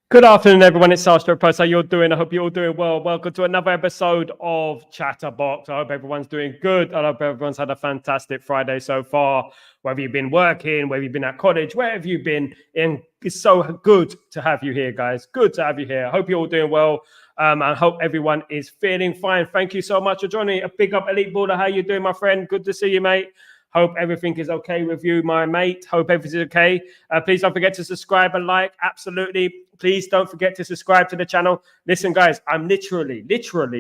Good afternoon, everyone. It's Hotspur. How you're doing? I hope you're all doing well. Welcome to another episode of Chatterbox. I hope everyone's doing good. I hope everyone's had a fantastic Friday so far. Whether you've been working, whether you've been at college, wherever you've been, and it's so good to have you here, guys. Good to have you here. I hope you're all doing well. I hope everyone is feeling fine. Thank you so much for joining. A big up, Elite Baller. How you doing, my friend? Good to see you, mate. Hope everything is okay with you, my mate. Hope everything's okay. Please don't forget to subscribe and like. Absolutely. Please don't forget to subscribe to the channel. Listen, guys, I'm literally,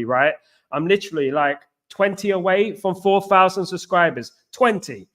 right? I'm literally like 20 away from 4,000 subscribers. 20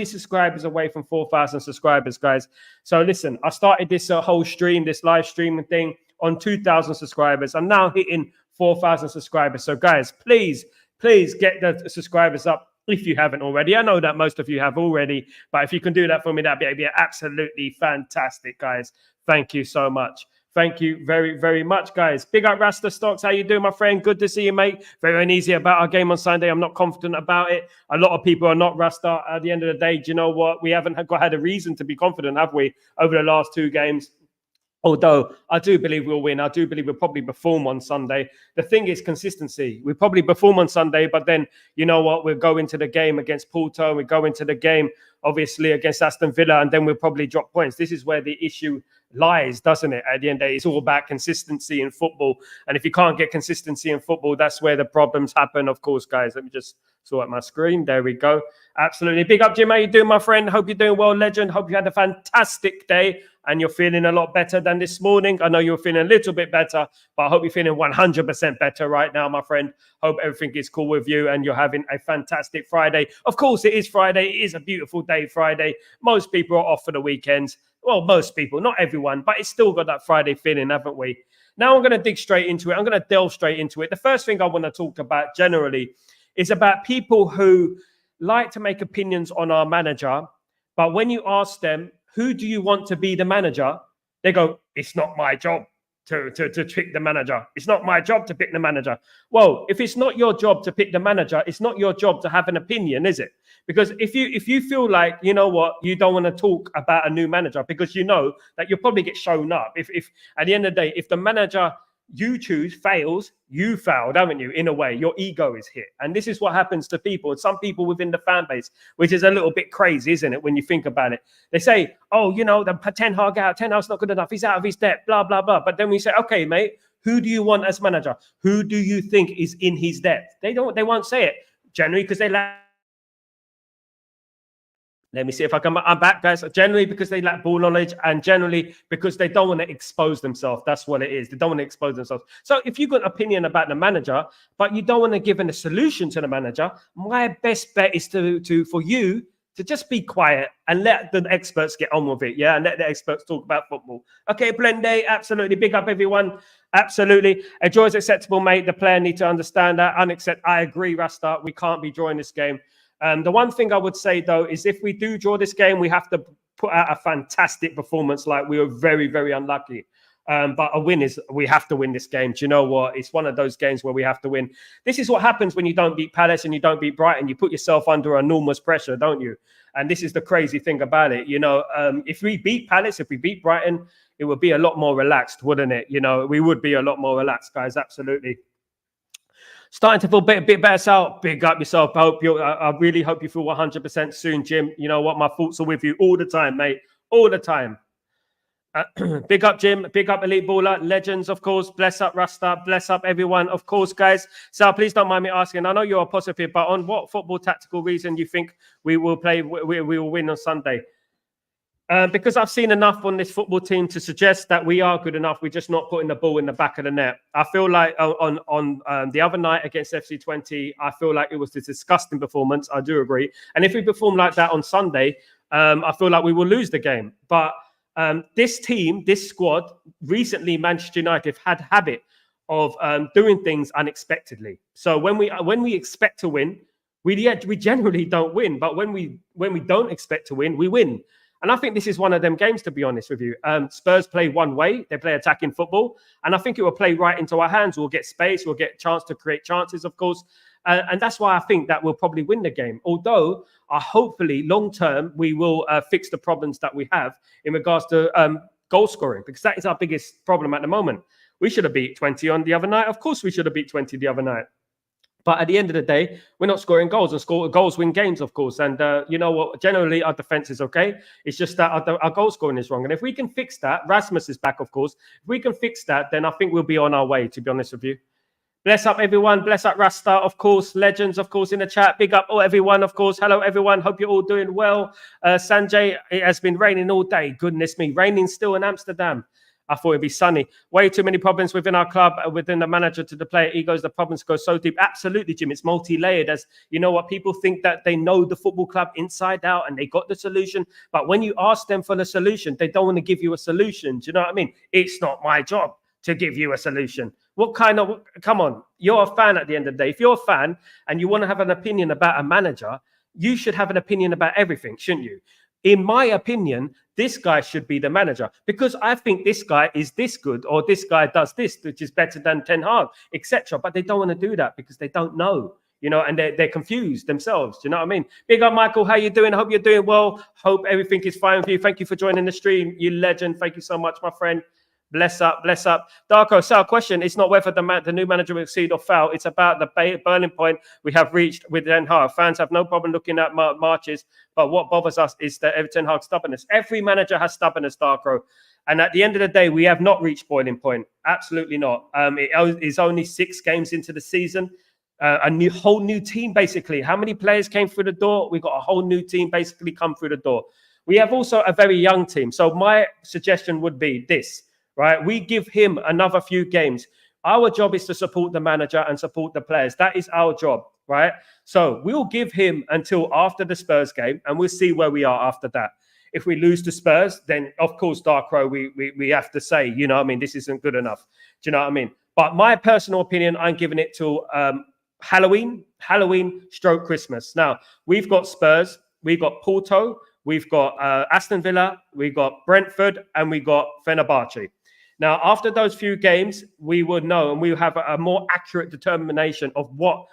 subscribers away from 4,000 subscribers, guys. So listen, I started this whole stream, this live streaming thing on 2,000 subscribers. I'm now hitting 4,000 subscribers. So guys, please get the subscribers up if you haven't already. I know that most of you have already, but if you can do that for me, that'd be absolutely fantastic, guys. Thank you so much. Thank you very, very much, guys. Big up Rasta Stocks. How you doing, my friend? Good to see you, mate. Very uneasy about our game on Sunday. I'm not confident about it. A lot of people are not Rasta. At the end of the day, do you know what? We haven't had a reason to be confident, have we, over the last two games? Although I do believe we'll win. I do believe we'll probably perform on Sunday. The thing is consistency. We probably perform on Sunday, but then, you know what? We'll go into the game against Porto. We go into the game, obviously, against Aston Villa, and then we'll probably drop points. This is where the issue lies, doesn't it? At the end of the day, it's all about consistency in football. And if you can't get consistency in football, that's where the problems happen, of course, guys. Let me just sort out my screen. There we go. Absolutely. Big up, Jim. How you doing, my friend? Hope you're doing well, legend. Hope you had a fantastic day and you're feeling a lot better than this morning. I know you're feeling a little bit better, but I hope you're feeling 100% better right now, my friend. Hope everything is cool with you and you're having a fantastic Friday. Of course, it is Friday. It is a beautiful day, Friday. Most people are off for the weekends. Well, most people, not everyone, but it's still got that Friday feeling, haven't we? Now I'm going to dig straight into it. I'm going to delve straight into it. The first thing I want to talk about generally is about people who like to make opinions on our manager, but when you ask them, who do you want to be the manager? They go, it's not my job to pick the manager. It's not my job to pick the manager. Well, if it's not your job to pick the manager, it's not your job to have an opinion, is it? Because if you feel like, you know what, you don't want to talk about a new manager because you know that you'll probably get shown up. If at the end of the day, if the manager you choose fails, you failed, haven't you? In a way, your ego is hit. And this is what happens to people. Some people within the fan base, which is a little bit crazy, isn't it? When you think about it, they say, oh, you know, the Ten Hag out, Ten Hag's not good enough. He's out of his depth, blah, blah, blah. But then we say, okay, mate, who do you want as manager? Who do you think is in his depth? They won't say it generally because they lack. Let me see if I'm back, guys. Generally because they lack ball knowledge and generally because they don't want to expose themselves. That's what it is. They don't want to expose themselves. So if you've got an opinion about the manager, but you don't want to give a solution to the manager, my best bet is for you to just be quiet and let the experts get on with it. Yeah, and let the experts talk about football. Okay, Blende, absolutely. Big up, everyone. Absolutely. A draw is acceptable, mate. The player needs to understand that. I agree, Rasta. We can't be drawing this game. The one thing I would say, though, is if we do draw this game, we have to put out a fantastic performance. Like we were very, very unlucky. But a win is, we have to win this game. Do you know what? It's one of those games where we have to win. This is what happens when you don't beat Palace and you don't beat Brighton. You put yourself under enormous pressure, don't you? And this is the crazy thing about it. You know, if we beat Palace, if we beat Brighton, it would be a lot more relaxed, wouldn't it? You know, we would be a lot more relaxed, guys. Absolutely. Starting to feel a bit better, Sal. Big up yourself. I really hope you feel 100% soon, Jim. You know what? My thoughts are with you all the time, mate. All the time. Big up, Jim. Big up, Elite Baller. Legends, of course. Bless up, Rasta. Bless up, everyone. Of course, guys. Sal, please don't mind me asking. I know you're positive, but on what football tactical reason do you think we will play? We will win on Sunday? Because I've seen enough on this football team to suggest that we are good enough. We're just not putting the ball in the back of the net. I feel like on the other night against FC20, I feel like it was a disgusting performance. I do agree. And if we perform like that on Sunday, I feel like we will lose the game. But this team, this squad, recently Manchester United had a habit of doing things unexpectedly. So when we expect to win, we generally don't win. But when we don't expect to win, we win. And I think this is one of them games, to be honest with you. Spurs play one way. They play attacking football. And I think it will play right into our hands. We'll get space. We'll get a chance to create chances, of course. And that's why I think that we'll probably win the game. Although, hopefully, long term, we will fix the problems that we have in regards to goal scoring, because that is our biggest problem at the moment. We should have beat 20 on the other night. Of course, we should have beat 20 the other night. But at the end of the day, we're not scoring goals, and goals win games, of course. And you know what? Generally, our defense is okay. It's just that our goal scoring is wrong. And if we can fix that, Rasmus is back, of course. If we can fix that, then I think we'll be on our way, to be honest with you. Bless up, everyone. Bless up, Rasta, of course. Legends, of course, in the chat. Big up, everyone, of course. Hello, everyone. Hope you're all doing well. Sanjay, it has been raining all day. Goodness me. Raining still in Amsterdam. I thought it'd be sunny. Way too many problems within our club, within the manager to the player egos. The problems go so deep. Absolutely, Jim. It's multi-layered. As you know, what people think that they know the football club inside out and they got the solution. But when you ask them for the solution, they don't want to give you a solution. Do you know what I mean? It's not my job to give you a solution. What kind of, come on, you're a fan at the end of the day. If you're a fan and you want to have an opinion about a manager, you should have an opinion about everything, shouldn't you? In my opinion, this guy should be the manager because I think this guy is this good or this guy does this, which is better than Ten Hag, etc. But they don't want to do that because they don't know, you know, and they're confused themselves. Do you know what I mean? Big up, Michael. How you doing? Hope you're doing well. Hope everything is fine with you. Thank you for joining the stream. You legend. Thank you so much, my friend. Bless up, bless up. Darko, so our question is not whether the new manager will exceed or fail. It's about the burning point we have reached with Ten Hag. Fans have no problem looking at marches, but what bothers us is the Ten Hag stubbornness. Every manager has stubbornness, Darko. And at the end of the day, we have not reached boiling point. Absolutely not. It is only 6 games into the season. A whole new team, basically. How many players came through the door? We've got a whole new team basically come through the door. We have also a very young team. So my suggestion would be this. Right, we give him another few games. Our job is to support the manager and support the players. That is our job, right? So we'll give him until after the Spurs game, and we'll see where we are after that. If we lose to Spurs, then of course, Darkrow, we have to say, you know what I mean, this isn't good enough. Do you know what I mean? But my personal opinion, I'm giving it till Halloween stroke Christmas. Now, we've got Spurs, we've got Porto, we've got Aston Villa, we've got Brentford, and we got Fenerbahce. Now, after those few games, we would know and we will have a more accurate determination of what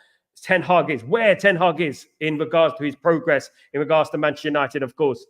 Ten Hag is, where Ten Hag is in regards to his progress, in regards to Manchester United, of course.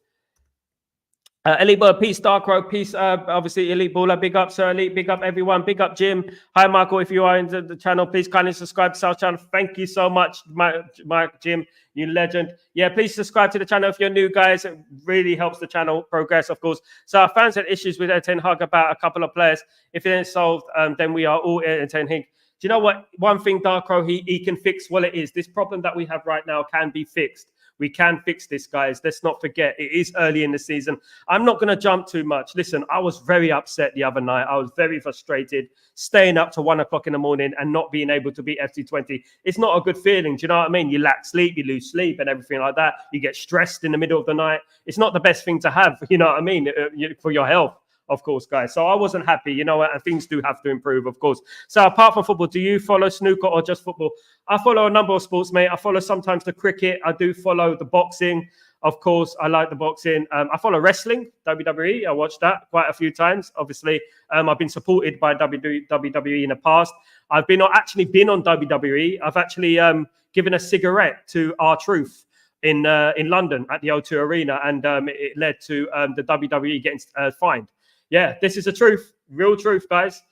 Elite Baller, peace, Darkrow, peace. Obviously, Elite Baller, big up, Sir Elite, big up, everyone, big up, Jim. Hi, Michael. If you are in the channel, please kindly subscribe to our channel. Thank you so much, Mike, Jim, you legend. Yeah, please subscribe to the channel if you're new, guys. It really helps the channel progress, of course. So our fans had issues with Ten Hag about a couple of players. If it ain't solved, then we are all entertaining. Do you know what? One thing, Darkrow, he can fix. Well, it is this problem that we have right now can be fixed. We can fix this, guys. Let's not forget, it is early in the season. I'm not going to jump too much. Listen, I was very upset the other night. I was very frustrated, staying up to 1 o'clock in the morning and not being able to beat FC20. It's not a good feeling. Do you know what I mean? You lack sleep, you lose sleep and everything like that. You get stressed in the middle of the night. It's not the best thing to have, you know what I mean, for your health. Of course, guys. So I wasn't happy, you know, and things do have to improve, of course. So apart from football, do you follow snooker or just football? I follow a number of sports, mate. I follow sometimes the cricket. I do follow the boxing. Of course, I like the boxing. I follow wrestling, WWE. I watched that quite a few times. Obviously, I've been supported by WWE in the past. I've actually been on WWE. I've actually given a cigarette to R-Truth in London at the O2 Arena, and it led to the WWE getting fined. Yeah, this is the truth, real truth, guys.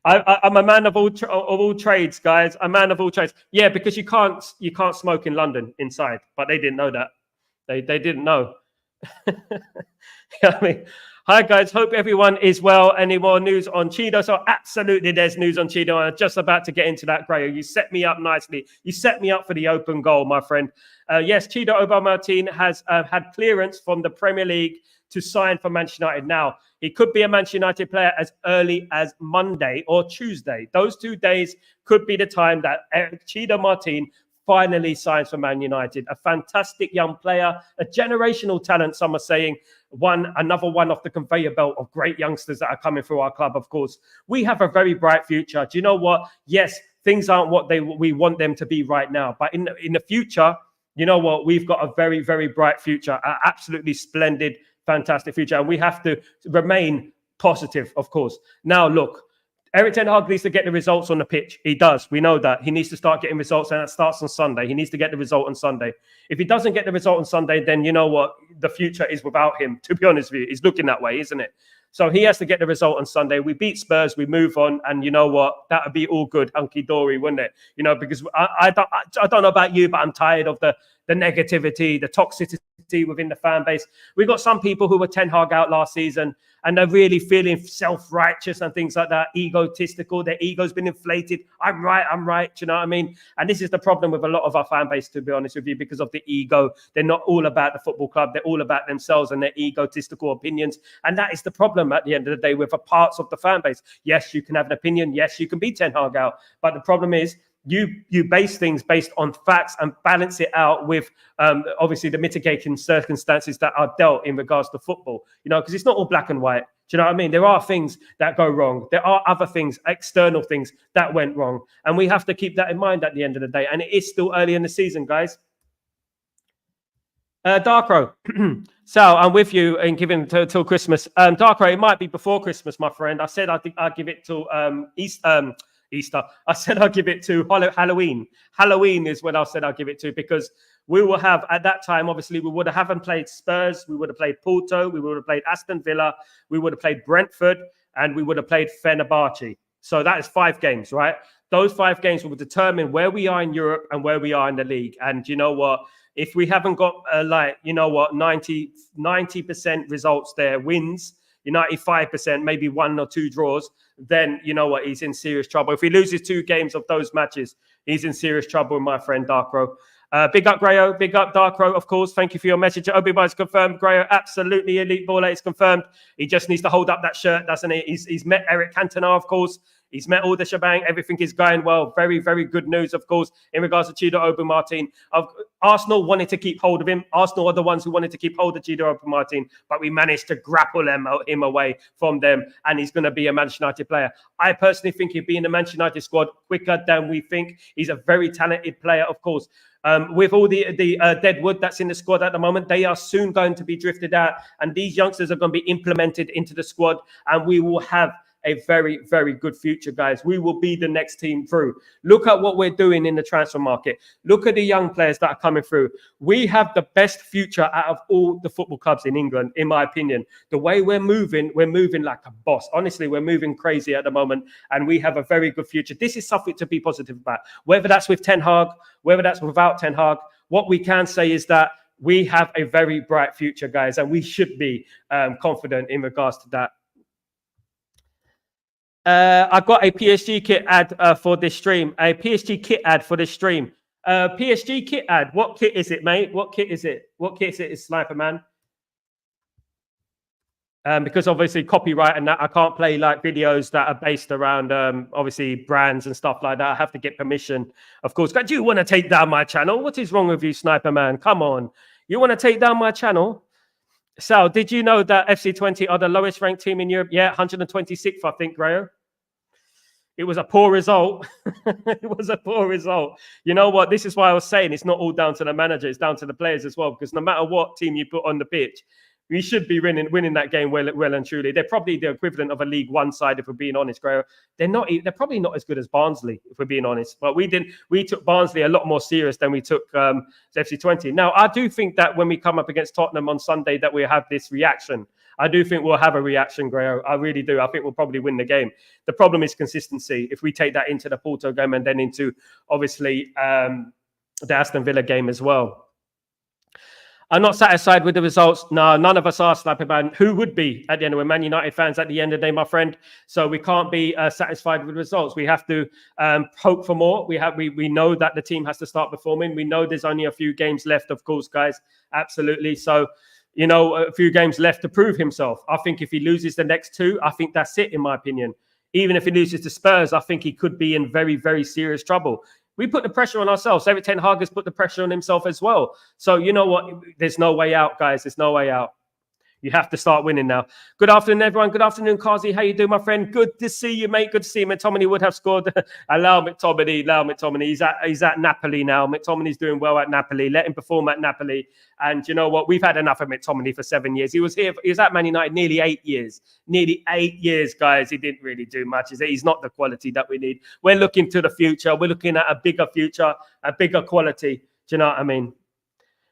I'm a man of all trades, guys. A man of all trades. Yeah, because you can't smoke in London inside, but they didn't know that. They didn't know. I mean, hi guys. Hope everyone is well. Any more news on Chido? So absolutely, there's news on Chido. I'm just about to get into that, Gray. You set me up nicely. You set me up for the open goal, my friend. Yes, Chido Obamartin has had clearance from the Premier League to sign for Manchester United. Now, he could be a Manchester United player as early as Monday or Tuesday. Those 2 days could be the time that Chido Martin finally signs for Man United. A fantastic young player, a generational talent, some are saying. Another one off the conveyor belt of great youngsters that are coming through our club, of course. We have a very bright future. Do you know what? Yes, things aren't what we want them to be right now. But in the future, you know what? We've got a very, very bright future, an absolutely splendid, fantastic future, and we have to remain positive, of course. Now, look, Erik ten Hag needs to get the results on the pitch. He does. We know that. He needs to start getting results, and that starts on Sunday. He needs to get the result on Sunday. If he doesn't get the result on Sunday, then you know what? The future is without him, to be honest with you. It's looking that way, isn't it? So he has to get the result on Sunday. We beat Spurs, we move on, and you know what? That would be all good, hunky-dory, wouldn't it? You know, because I don't know about you, but I'm tired of the negativity, the toxicity within the fan base. We got some people who were Ten Hag out last season, and they're really feeling self-righteous and things like that, egotistical. Their ego's been inflated. I'm right. Do you know what I mean? And this is the problem with a lot of our fan base, to be honest with you, because of the ego. They're not all about the football club. They're all about themselves and their egotistical opinions. And that is the problem at the end of the day with parts of the fan base. Yes, you can have an opinion. Yes, you can be Ten Hag out. But the problem is, you base things based on facts and balance it out with obviously the mitigating circumstances that are dealt in regards to football, you know, because it's not all black and white. Do you know what I mean? There are things that go wrong. There are other things, external things that went wrong. And we have to keep that in mind at the end of the day. And it is still early in the season, guys. Darkro. So I'm with you in giving till Christmas. Darkro, it might be before Christmas, my friend. I said I think I'll give it till Easter. I said I'll give it to Halloween. Halloween is when I said I'll give it to, because we will have, at that time, obviously, we would have haven't played Spurs, we would have played Porto, we would have played Aston Villa, we would have played Brentford, and we would have played Fenerbahce. So that is 5 games, right? Those 5 games will determine where we are in Europe and where we are in the league. And you know what? If we haven't got 90% results there, wins, 95%, maybe 1 or 2 draws, then you know what? He's in serious trouble. If he loses 2 games of those matches, he's in serious trouble, my friend Darkro. Big up, Grayo. Big up, Darkro, of course. Thank you for your message. Obi-Wan's confirmed. Grayo, absolutely elite baller. It's confirmed. He just needs to hold up that shirt, doesn't he? He's met Eric Cantona, of course. He's met all the shebang. Everything is going well. Very, very good news, of course, in regards to Chido Obi-Martin. Arsenal wanted to keep hold of him. Arsenal are the ones who wanted to keep hold of Chido Obi-Martin, but we managed to grapple him away from them, and he's going to be a Manchester United player. I personally think he'll be in the Manchester United squad quicker than we think. He's a very talented player, of course. With all the dead wood that's in the squad at the moment, they are soon going to be drifted out, and these youngsters are going to be implemented into the squad, and we will have a very, very good future, guys. We will be the next team through. Look at what we're doing in the transfer market. Look at the young players that are coming through. We have the best future out of all the football clubs in England, in my opinion. The way we're moving like a boss. Honestly, we're moving crazy at the moment, and we have a very good future. This is something to be positive about. Whether that's with Ten Hag, whether that's without Ten Hag, what we can say is that we have a very bright future, guys, and we should be confident in regards to that. I've got a PSG kit ad for this stream. A PSG kit ad for this stream. PSG kit ad. What kit is it, mate? What kit is it? What kit is Sniper Man? Because obviously copyright and that, I can't play like videos that are based around obviously brands and stuff like that. I have to get permission, of course. Do you want to take down my channel? What is wrong with you, Sniper Man? Come on. You want to take down my channel? So, did you know that FC20 are the lowest ranked team in Europe? Yeah, 126th, I think, Grayo. It was a poor result. It was a poor result. You know what? This is why I was saying it's not all down to the manager. It's down to the players as well. Because no matter what team you put on the pitch, we should be winning that game well and truly. They're probably the equivalent of a League One side, if we're being honest, Grayo. They're probably not as good as Barnsley, if we're being honest. But we took Barnsley a lot more serious than we took FC20. Now, I do think that when we come up against Tottenham on Sunday, that we have this reaction. I do think we'll have a reaction, Grayo. I really do. I think we'll probably win the game. The problem is consistency. If we take that into the Porto game and then into, obviously, the Aston Villa game as well. I'm not satisfied with the results. No, none of us are, Sniper Man. Who would be at the end of it? We're Man United fans at the end of the day, my friend. So we can't be satisfied with results. We have to hope for more. We know that the team has to start performing. We know there's only a few games left, of course, guys. Absolutely. So, you know, a few games left to prove himself. I think if he loses the next 2, I think that's it, in my opinion. Even if he loses to Spurs, I think he could be in very, very serious trouble. We put the pressure on ourselves. Erik ten Hag has put the pressure on himself as well. So, you know what? There's no way out, guys. There's no way out. You have to start winning now. Good afternoon, everyone. Good afternoon, Kazi. How you doing, my friend? Good to see you, mate. Good to see you. McTominay would have scored. Allow McTominay. He's at Napoli now. McTominay's doing well at Napoli. Let him perform at Napoli. And you know what? We've had enough of McTominay for 7 years. He was at Man United nearly 8 years. Nearly 8 years, guys. He didn't really do much. He's not the quality that we need. We're looking to the future. We're looking at a bigger future, a bigger quality. Do you know what I mean?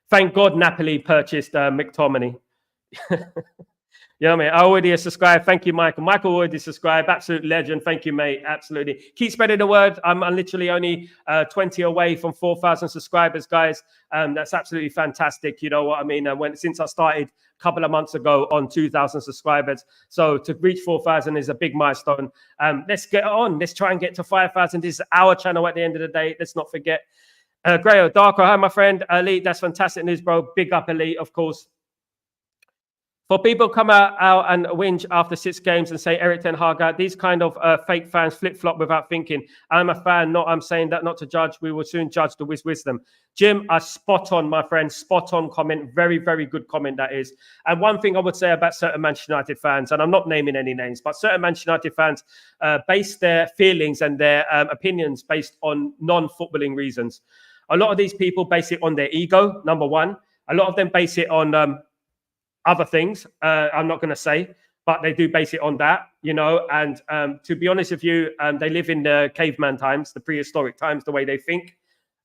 Thank God Napoli purchased McTominay. You know what I mean? I already subscribed. Thank you, Michael. Michael already subscribed. Absolute legend. Thank you, mate. Absolutely. Keep spreading the word. I'm literally only 20 away from 4,000 subscribers, guys. That's absolutely fantastic. You know what I mean? Since I started a couple of months ago on 2,000 subscribers. So to reach 4,000 is a big milestone. Let's get on. Let's try and get to 5,000. This is our channel at the end of the day. Let's not forget. Grayo, Darko, hi, my friend. Elite, that's fantastic news, bro. Big up, Elite, of course. For people come out and whinge after 6 games and say Eric Ten Hag out, these kind of fake fans flip-flop without thinking. I'm a fan, I'm saying that not to judge. We will soon judge the wisdom. Jim, spot on, my friend. Spot on comment. Very, very good comment that is. And one thing I would say about certain Manchester United fans, and I'm not naming any names, but certain Manchester United fans base their feelings and their opinions based on non-footballing reasons. A lot of these people base it on their ego, number one. A lot of them base it on other things, I'm not going to say, but they do base it on that, you know. And to be honest with you, they live in the caveman times, the prehistoric times, the way they think.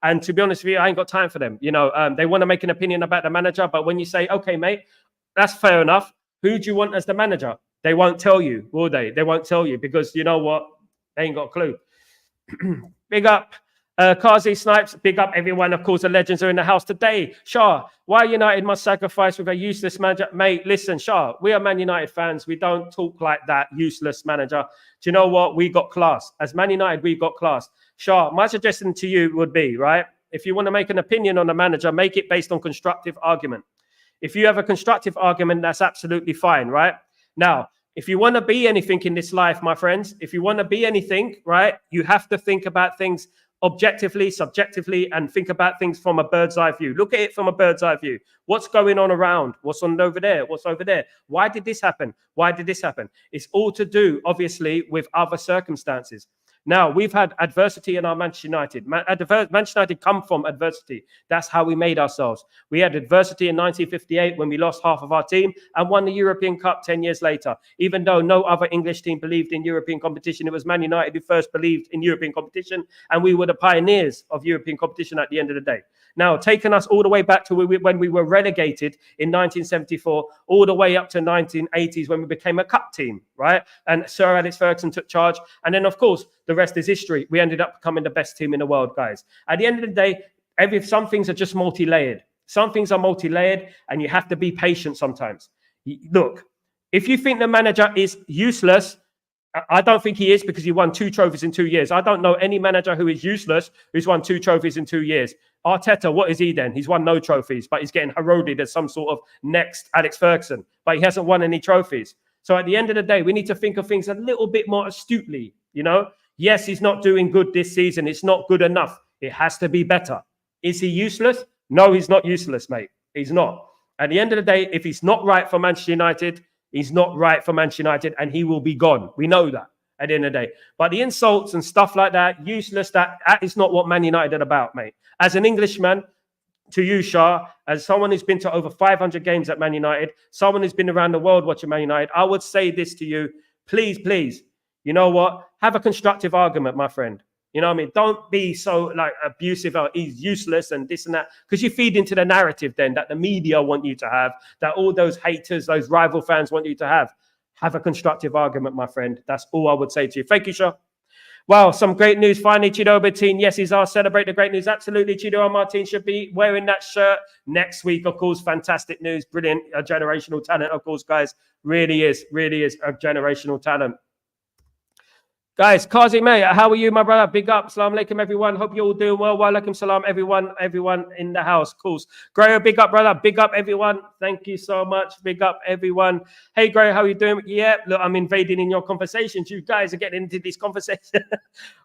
And to be honest with you, I ain't got time for them. You know, they want to make an opinion about the manager, but when you say, okay, mate, that's fair enough. Who do you want as the manager? They won't tell you, will they? They won't tell you because you know what? They ain't got a clue. Big up. Kazi Snipes, big up everyone. Of course, the legends are in the house today. Shah, why United must sacrifice with a useless manager? Mate, listen, Shah, we are Man United fans. We don't talk like that, useless manager. Do you know what? We got class. As Man United, we've got class. Shah, my suggestion to you would be, right, if you want to make an opinion on a manager, make it based on constructive argument. If you have a constructive argument, that's absolutely fine, right? Now, if you want to be anything in this life, my friends, if you want to be anything, right, you have to think about things objectively, subjectively, and think about things from a bird's eye view. Look at it from a bird's eye view. What's going on around? What's on over there? What's over there? Why did this happen? Why did this happen? It's all to do, obviously, with other circumstances. Now, we've had adversity in our Manchester United. Manchester United come from adversity. That's how we made ourselves. We had adversity in 1958 when we lost half of our team and won the European Cup 10 years later. Even though no other English team believed in European competition, it was Man United who first believed in European competition, and we were the pioneers of European competition at the end of the day. Now, taking us all the way back to when we were relegated in 1974, all the way up to 1980s when we became a cup team, right? And Sir Alex Ferguson took charge. And then, of course, the rest is history. We ended up becoming the best team in the world, guys. At the end of the day, some things are just multi-layered. Some things are multi-layered, and you have to be patient sometimes. Look, if you think the manager is useless, I don't think he is, because he won 2 trophies in 2 years. I don't know any manager who is useless who's won 2 trophies in 2 years. Arteta, what is he then? He's won no trophies, but he's getting heralded as some sort of next Alex Ferguson, but he hasn't won any trophies. So at the end of the day, we need to think of things a little bit more astutely, you know? Yes, he's not doing good this season. It's not good enough. It has to be better. Is he useless? No, he's not useless, mate. He's not. At the end of the day, if he's not right for Manchester United, he's not right for Manchester United, and he will be gone. We know that at the end of the day. But the insults and stuff like that, useless, that is not what Man United are about, mate. As an Englishman, to you, Shah, as someone who's been to over 500 games at Man United, someone who's been around the world watching Man United, I would say this to you, please, you know what? Have a constructive argument, my friend. You know what I mean? Don't be so like abusive or he's useless and this and that, because you feed into the narrative then that the media want you to have, that all those haters, those rival fans want you to have. Have a constructive argument, my friend. That's all I would say to you. Thank you, Shah. Wow, some great news. Finally, Chido Martin. Yes, he's our celebrate the great news. Absolutely, Chido Martin should be wearing that shirt next week. Of course, fantastic news. Brilliant. A generational talent, of course, guys. Really is a generational talent. Guys, Kazi, mate, how are you, my brother? Big up. Salam alaikum, everyone. Hope you're all doing well. Wa alaikum salam, everyone in the house. Cool. Grayo, big up, brother. Big up, everyone. Thank you so much. Big up, everyone. Hey, Grayo, how are you doing? Yeah, look, I'm invading in your conversations. You guys are getting into these conversations.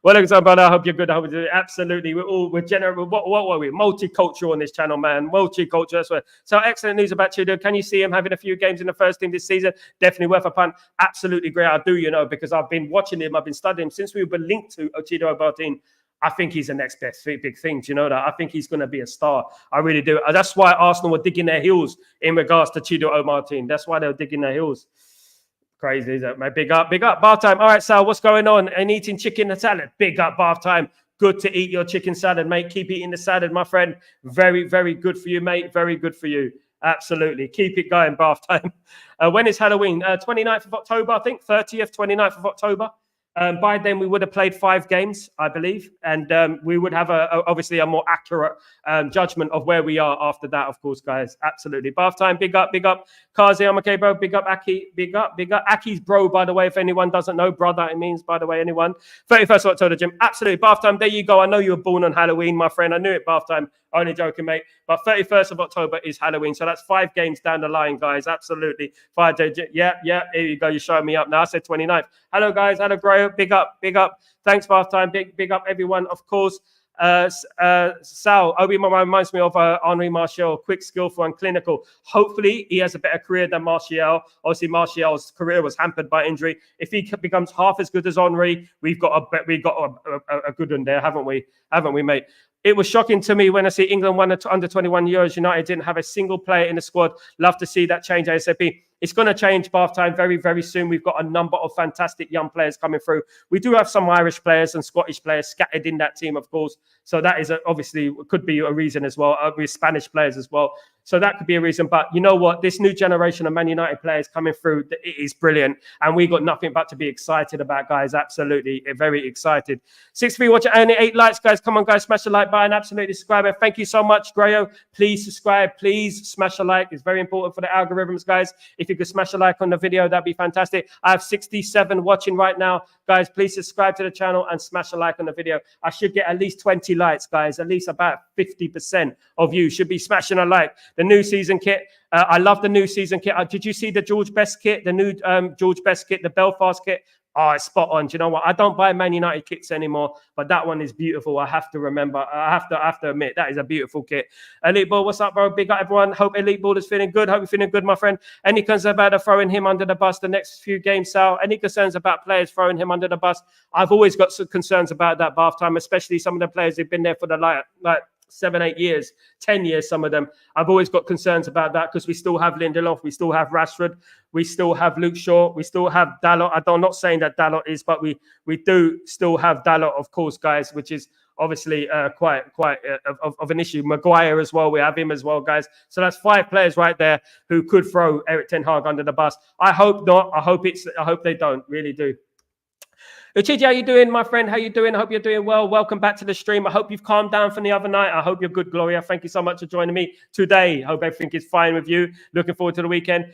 Well, alaikum salam, brother. I hope you're good. I hope you're doing absolutely. We're general. What were we? Multicultural on this channel, man. Multicultural. That's what. So excellent news about Chido. Can you see him having a few games in the first team this season? Definitely worth a punt. Absolutely great. I do, because I've been watching him. I've been studying him since we were linked to Chido Obartin. I think he's the next best big thing. Do you know that? I think he's going to be a star. I really do. That's why Arsenal were digging their heels in regards to Chido Obartin. That's why they were digging their heels. Crazy, is it, mate? Big up, bath time. All right, Sal, what's going on? And eating chicken and salad. Big up, bath time. Good to eat your chicken salad, mate. Keep eating the salad, my friend. Very, very good for you, mate. Very good for you. Absolutely. Keep it going, bath time. When is Halloween? 29th of October, I think. 30th, 29th of October. By then, we would have played 5 games, I believe, and we would have obviously a more accurate judgment of where we are after that, of course, guys. Absolutely. Bath time, big up. Kazi, I'm okay, bro. Big up, Aki. Big up. Aki's bro, by the way, if anyone doesn't know, brother, it means, by the way, anyone. 31st of October, Jim. Absolutely. Bath time, there you go. I know you were born on Halloween, my friend. I knew it, bath time. Only joking, mate. But 31st of October is Halloween. So that's 5 games down the line, guys. Absolutely. 5 days. Yeah. Here you go. You're showing me up now. I said 29th. Hello, guys. Hello, Grayo. Big up. Thanks, bath time. Big up, everyone. Of course. Sal, Obi-Wan reminds me of Henri Martial, quick, skillful, and clinical. Hopefully, he has a better career than Martial. Obviously, Martial's career was hampered by injury. If he becomes half as good as Henri, we've got a good one there, haven't we? Mate? It was shocking to me when I see England won the under 21 Euros. United didn't have a single player in the squad. Love to see that change ASAP. It's going to change, bath time, very, very soon. We've got a number of fantastic young players coming through. We do have some Irish players and Scottish players scattered in that team, of course. So that is obviously could be a reason as well. With Spanish players as well. So that could be a reason. But you know what? This new generation of Man United players coming through, it is brilliant. And we got nothing but to be excited about, guys. Absolutely. Very excited. 6-3 watching, only 8 likes, guys. Come on, guys. Smash the like button. Absolutely subscribe. Thank you so much, Grayo. Please subscribe. Please smash a like. It's very important for the algorithms, guys. If you could smash a like on the video, that'd be fantastic. I have 67 watching right now. Guys, please subscribe to the channel and smash a like on the video. I should get at least 20 likes, guys. At least about 50% of you should be smashing a like. The new season kit. I love the new season kit. Did you see the George Best kit? The new George Best kit, the Belfast kit? Oh, it's spot on. Do you know what? I don't buy Man United kits anymore, but that one is beautiful. I have to remember. I have to admit that is a beautiful kit. Elite Ball, what's up, bro? Big up, everyone. Hope Elite Ball is feeling good. Hope you're feeling good, my friend. Any concerns about throwing him under the bus the next few games, Sal? Any concerns about players throwing him under the bus? I've always got some concerns about that, bath time, especially some of the players who've been there for the like 7, 8 years, 10 years, some of them. I've always got concerns about that because we still have Lindelof, we still have Rashford, we still have Luke Shaw, we still have Dalot. I'm not saying that Dalot is, but we do still have Dalot, of course, guys, which is obviously quite of an issue. Maguire as well, we have him as well, guys. So that's 5 players right there who could throw Erik ten Hag under the bus. I hope not. I hope they don't. Really do. Uchiji, how you doing, my friend? How you doing? I hope you're doing well. Welcome back to the stream. I hope you've calmed down from the other night. I hope you're good, Gloria. Thank you so much for joining me today. Hope everything is fine with you. Looking forward to the weekend.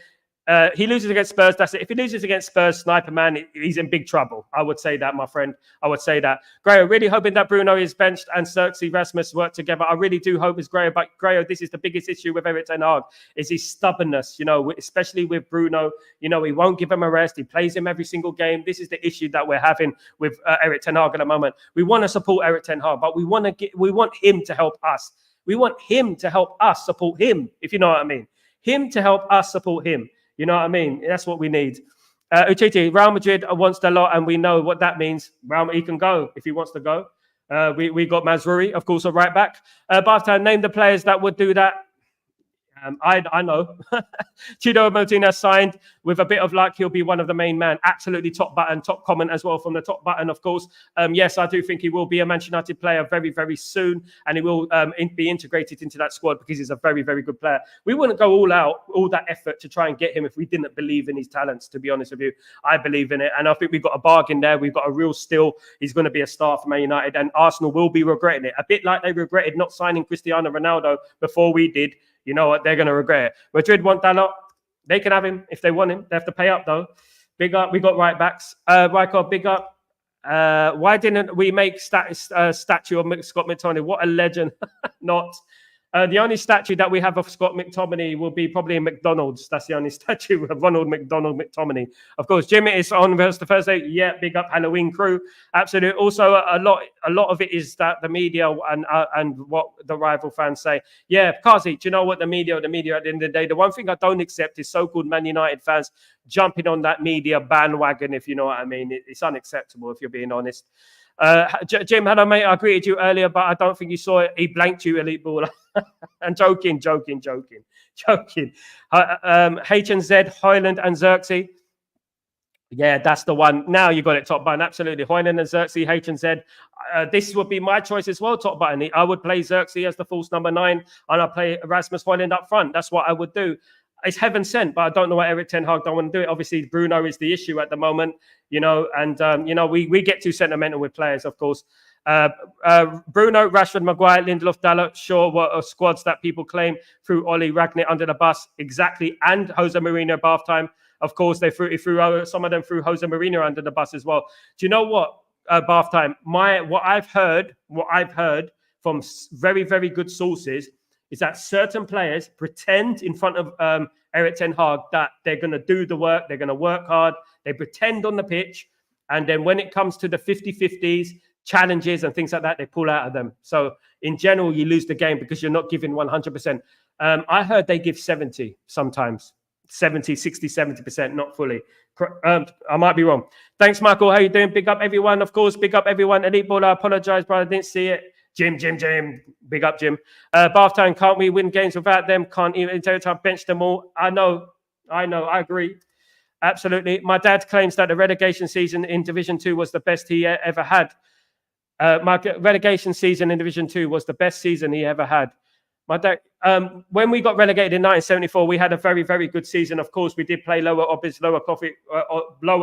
He loses against Spurs. That's it. If he loses against Spurs, Sniper Man, he's in big trouble. I would say that, my friend. I would say that. Grayo, really hoping that Bruno is benched and Xerxes Rasmus work together. I really do hope it's Grayo. But Grayo, this is the biggest issue with Erik ten Hag, is his stubbornness, especially with Bruno. He won't give him a rest. He plays him every single game. This is the issue that we're having with Erik ten Hag at the moment. We want to support Erik ten Hag, but we want him to help us. We want him to help us support him, if you know what I mean. Him to help us support him. You know what I mean? That's what we need. Uchiti, Real Madrid wants the lot, and we know what that means. He can go if he wants to go. We got Mazruri, of course, a right back. Barta, name the players that would do that. I know. Chido Martinez signed. With a bit of luck, he'll be one of the main men. Absolutely top comment as well from the top button, of course. Yes, I do think he will be a Manchester United player very, very soon, and he will be integrated into that squad because he's a very, very good player. We wouldn't go all that effort to try and get him if we didn't believe in his talents, to be honest with you. I believe in it, and I think we've got a bargain there. We've got a real steal. He's going to be a star for Man United, and Arsenal will be regretting it. A bit like they regretted not signing Cristiano Ronaldo before we did. You know what? They're going to regret it. Madrid want Dalot. They can have him if they want him. They have to pay up, though. Big up. We got right backs. Rijkaard, big up. Why didn't we make statue of Scott McTominay? What a legend! Not. The only statue that we have of Scott McTominay will be probably in McDonald's. That's the only statue of Ronald McDonald McTominay. Of course, Jim is on the Thursday. Yeah, big up Halloween crew. Absolutely. Also, a lot of it is that the media and what the rival fans say. Yeah, Kazi, do you know what the media at the end of the day? The one thing I don't accept is so-called Man United fans jumping on that media bandwagon, if you know what I mean. It's unacceptable, if you're being honest. Jim, hello, mate. I greeted you earlier, but I don't think you saw it. He blanked you, elite baller. And joking. H&Z, Hoyland and Xerxes. Yeah, that's the one. Now you got it, top button. Absolutely. Hoyland and Xerxes, H&Z. This would be my choice as well, top button. I would play Xerxes as the false number 9, and I'll play Rasmus Hoyland up front. That's what I would do. It's heaven sent, but I don't know why Eric Ten Hag don't want to do it. Obviously, Bruno is the issue at the moment, and we get too sentimental with players, of course. Bruno, Rashford, Maguire, Lindelof, Dalot, Shaw were squads that people claim threw Oli Ragnick under the bus, exactly, and Jose Mourinho bath time. Of course, they threw some of them threw Jose Mourinho under the bus as well. Do you know what? Bath time. What I've heard from very, very good sources is that certain players pretend in front of Eric Ten Hag that they're going to do the work, they're going to work hard, they pretend on the pitch, and then when it comes to the 50-50s, challenges and things like that, they pull out of them. So in general, you lose the game because you're not giving 100%. I heard they give 70 sometimes. 70, 60, 70%, not fully. I might be wrong. Thanks, Michael. How you doing? Big up everyone. Of course, big up everyone. Elite Baller, I apologize, but I didn't see it. Jim. Big up, Jim. Bath time, can't we win games without them? Can't even bench them all. I know. I agree. Absolutely. My dad claims that the relegation season in Division 2 was the best he ever had. My relegation season in Division 2 was the best season he ever had. My dad, when we got relegated in 1974, we had a very, very good season. Of course, we did play lower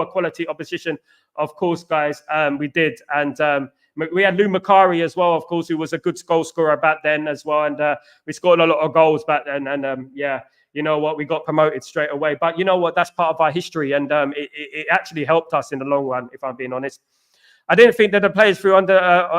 quality opposition. Of course, guys, we did. And we had Lou Macari as well, of course, who was a good goal scorer back then as well. And we scored a lot of goals back then. And yeah, you know what? We got promoted straight away. But you know what? That's part of our history. And it actually helped us in the long run, if I'm being honest. I didn't think that the players threw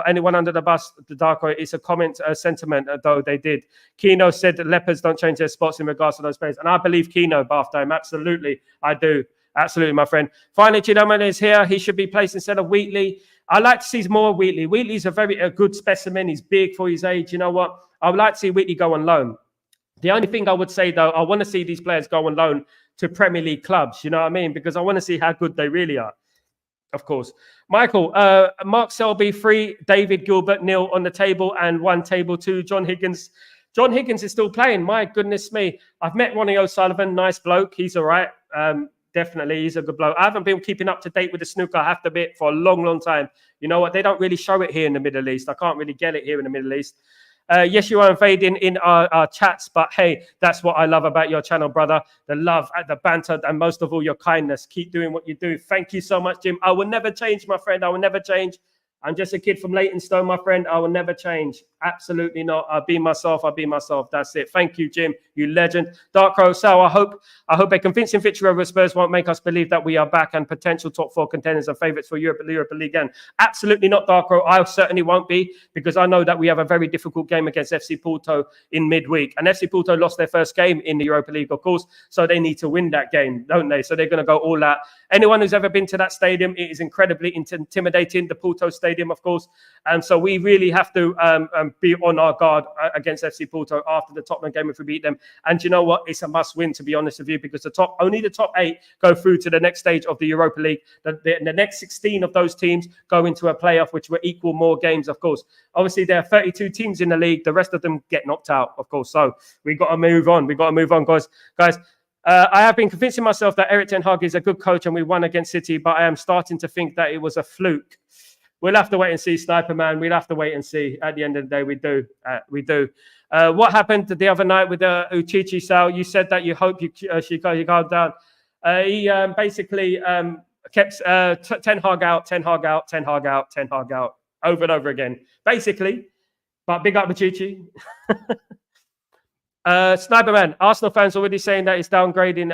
anyone under the bus. The Darko, it's a comment, sentiment, though they did. Keno said that Leopards don't change their spots in regards to those players. And I believe Keno, bath time. Absolutely. I do. Absolutely, my friend. Finally, Chido is here. He should be placed instead of Wheatley. I'd like to see more of Wheatley. Wheatley's a good specimen. He's big for his age. You know what? I would like to see Wheatley go on loan. The only thing I would say, though, I want to see these players go on loan to Premier League clubs. You know what I mean? Because I want to see how good they really are. Of course. Michael, Mark Selby, 3, David Gilbert, 0 on the table, and 1 table 2. John Higgins. John Higgins is still playing. My goodness me. I've met Ronnie O'Sullivan. Nice bloke. He's all right. Definitely. He's a good bloke. I haven't been keeping up to date with the snooker, I have to admit, for a long, long time. You know what? They don't really show it here in the Middle East. I can't really get it here in the Middle East. Yes, you are invading in our chats, but hey, that's what I love about your channel, brother. The love, the banter, and most of all, your kindness. Keep doing what you do. Thank you so much, Jim. I will never change, my friend. I will never change. I'm just a kid from Leytonstone, my friend. I will never change. Absolutely not. I'll be myself. That's it. Thank you, Jim. You legend. Dark Crow Sal, I hope a convincing victory over Spurs won't make us believe that we are back and potential top 4 contenders and favourites for Europa League. And absolutely not, Dark Crow. I certainly won't be, because I know that we have a very difficult game against FC Porto in midweek. And FC Porto lost their first game in the Europa League, of course. So they need to win that game, don't they? So they're going to go all out. Anyone who's ever been to that stadium, it is incredibly intimidating, the Porto Stadium, of course. And so we really have to be on our guard against FC Porto after the Tottenham game if we beat them. And you know what? It's a must-win, to be honest with you, because only the top 8 go through to the next stage of the Europa League. The next 16 of those teams go into a playoff, which will equal more games, of course. Obviously, there are 32 teams in the league. The rest of them get knocked out, of course. So we've got to move on. Guys. I have been convincing myself that Eric Ten Hag is a good coach and we won against City, but I am starting to think that it was a fluke. We'll have to wait and see, Sniper Man. We'll have to wait and see. At the end of the day, we do. What happened the other night with Uchichi Sal? You said that you hope she calmed down. He basically kept Ten Hag out over and over again, basically. But big up Uchichi. Sniper Man, Arsenal fans already saying that it's downgrading.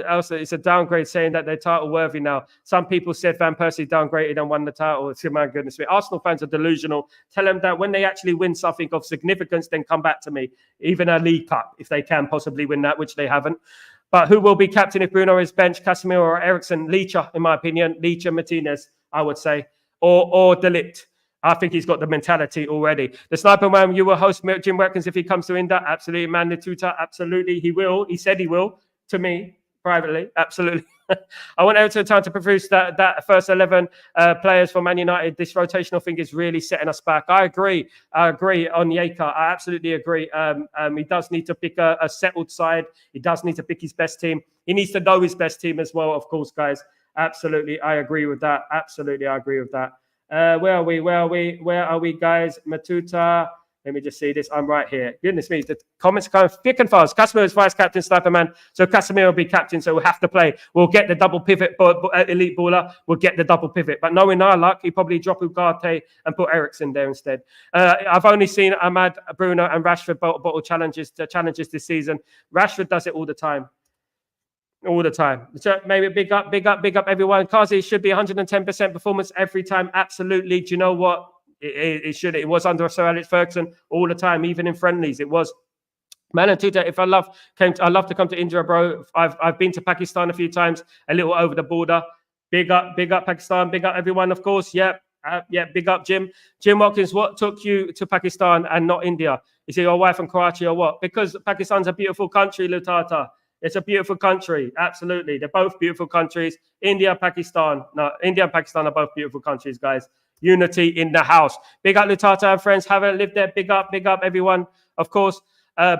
Also, it's a downgrade, saying that they're title worthy now. Some people said Van Persie downgraded and won the title. It's, my goodness me. Arsenal fans are delusional. Tell them that when they actually win something of significance, then come back to me. Even a League Cup, if they can possibly win that, which they haven't. But who will be captain if Bruno is bench? Casemiro or Ericsson? Leacher, in my opinion. Leacher, Martinez, I would say. Or De Ligt. I think he's got the mentality already. The Sniper Man, you will host Jim Watkins if he comes to India. Absolutely, man. The tutor, absolutely, he will. He said he will to me privately. Absolutely. I want Everton time to produce that first 11 players for Man United. This rotational thing is really setting us back. I agree. On Yeka. I absolutely agree. He does need to pick a settled side. He does need to pick his best team. He needs to know his best team as well, of course, guys. Absolutely, I agree with that. Absolutely, I agree with that. Where are we, guys? Matuta. Let me just see this. I'm right here. Goodness me, the comments are kind of thick and fast. Casemiro is vice captain, Sniper Man. So Casemiro will be captain, so we'll have to play. We'll get the double pivot, elite baller. We'll get the double pivot. But knowing our luck, he probably drop Ugarte and put Ericsson there instead. I've only seen Ahmad, Bruno, and Rashford bottle challenges this season. Rashford does it all the time. All the time. So maybe big up everyone. Kazi should be 110% performance every time. Absolutely. Do you know what? It should. It was under Sir Alex Ferguson all the time, even in friendlies. It was. Man and Tuta, if I love to come to India, bro. I've been to Pakistan a few times, a little over the border. Big up Pakistan. Big up everyone, of course. Yep. Big up Jim. Jim Watkins, what took you to Pakistan and not India? Is it your wife from Karachi or what? Because Pakistan's a beautiful country, Lutata. It's a beautiful country. Absolutely. They're both beautiful countries. India and Pakistan are both beautiful countries, guys. Unity in the house. Big up Lutata and friends. Haven't lived there. Big up everyone. Of course,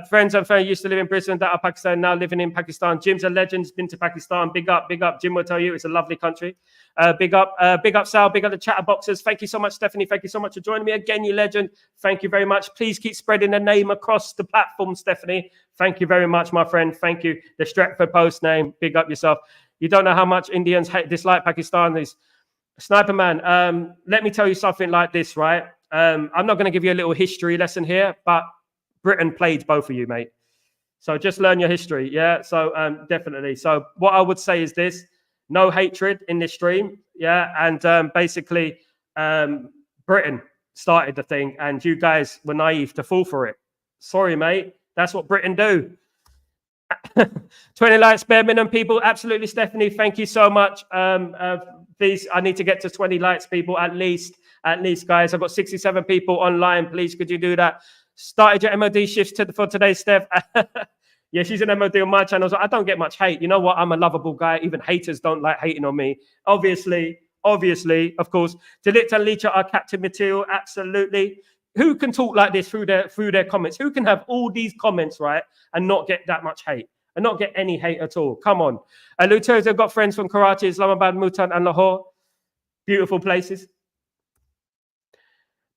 friends and friends used to live in Brisbane, that are Pakistan, now living in Pakistan. Jim's a legend. He's been to Pakistan. Big up. Jim will tell you it's a lovely country. Big up Sal. Big up the Chatterboxers. Thank you so much, Stephanie. Thank you so much for joining me again, you legend. Thank you very much. Please keep spreading the name across the platform, Stephanie. Thank you very much, my friend. Thank you. The Stretford Post name. Big up yourself. You don't know how much Indians dislike Pakistanis. Sniper Man, let me tell you something like this, right? I'm not going to give you a little history lesson here, but Britain played both of you, mate. So just learn your history, yeah? So definitely. So what I would say is this. No hatred in this stream, yeah? And basically, Britain started the thing, and you guys were naive to fall for it. Sorry, mate. That's what Britain do. 20 likes, bare minimum, people. Absolutely, Stephanie. Thank you so much. Please, I need to get to 20 likes, people, at least, guys. I've got 67 people online. Please, could you do that? Started your MOD shifts for today, Steph. Yeah, she's an MOD on my channel. So I don't get much hate. You know what? I'm a lovable guy. Even haters don't like hating on me. Obviously, of course. De Ligt and Leacher are captain material. Absolutely. Who can talk like this through their comments? Who can have all these comments, right, and not get that much hate? And not get any hate at all. Come on. Luteros have got friends from Karachi, Islamabad, Multan, and Lahore. Beautiful places.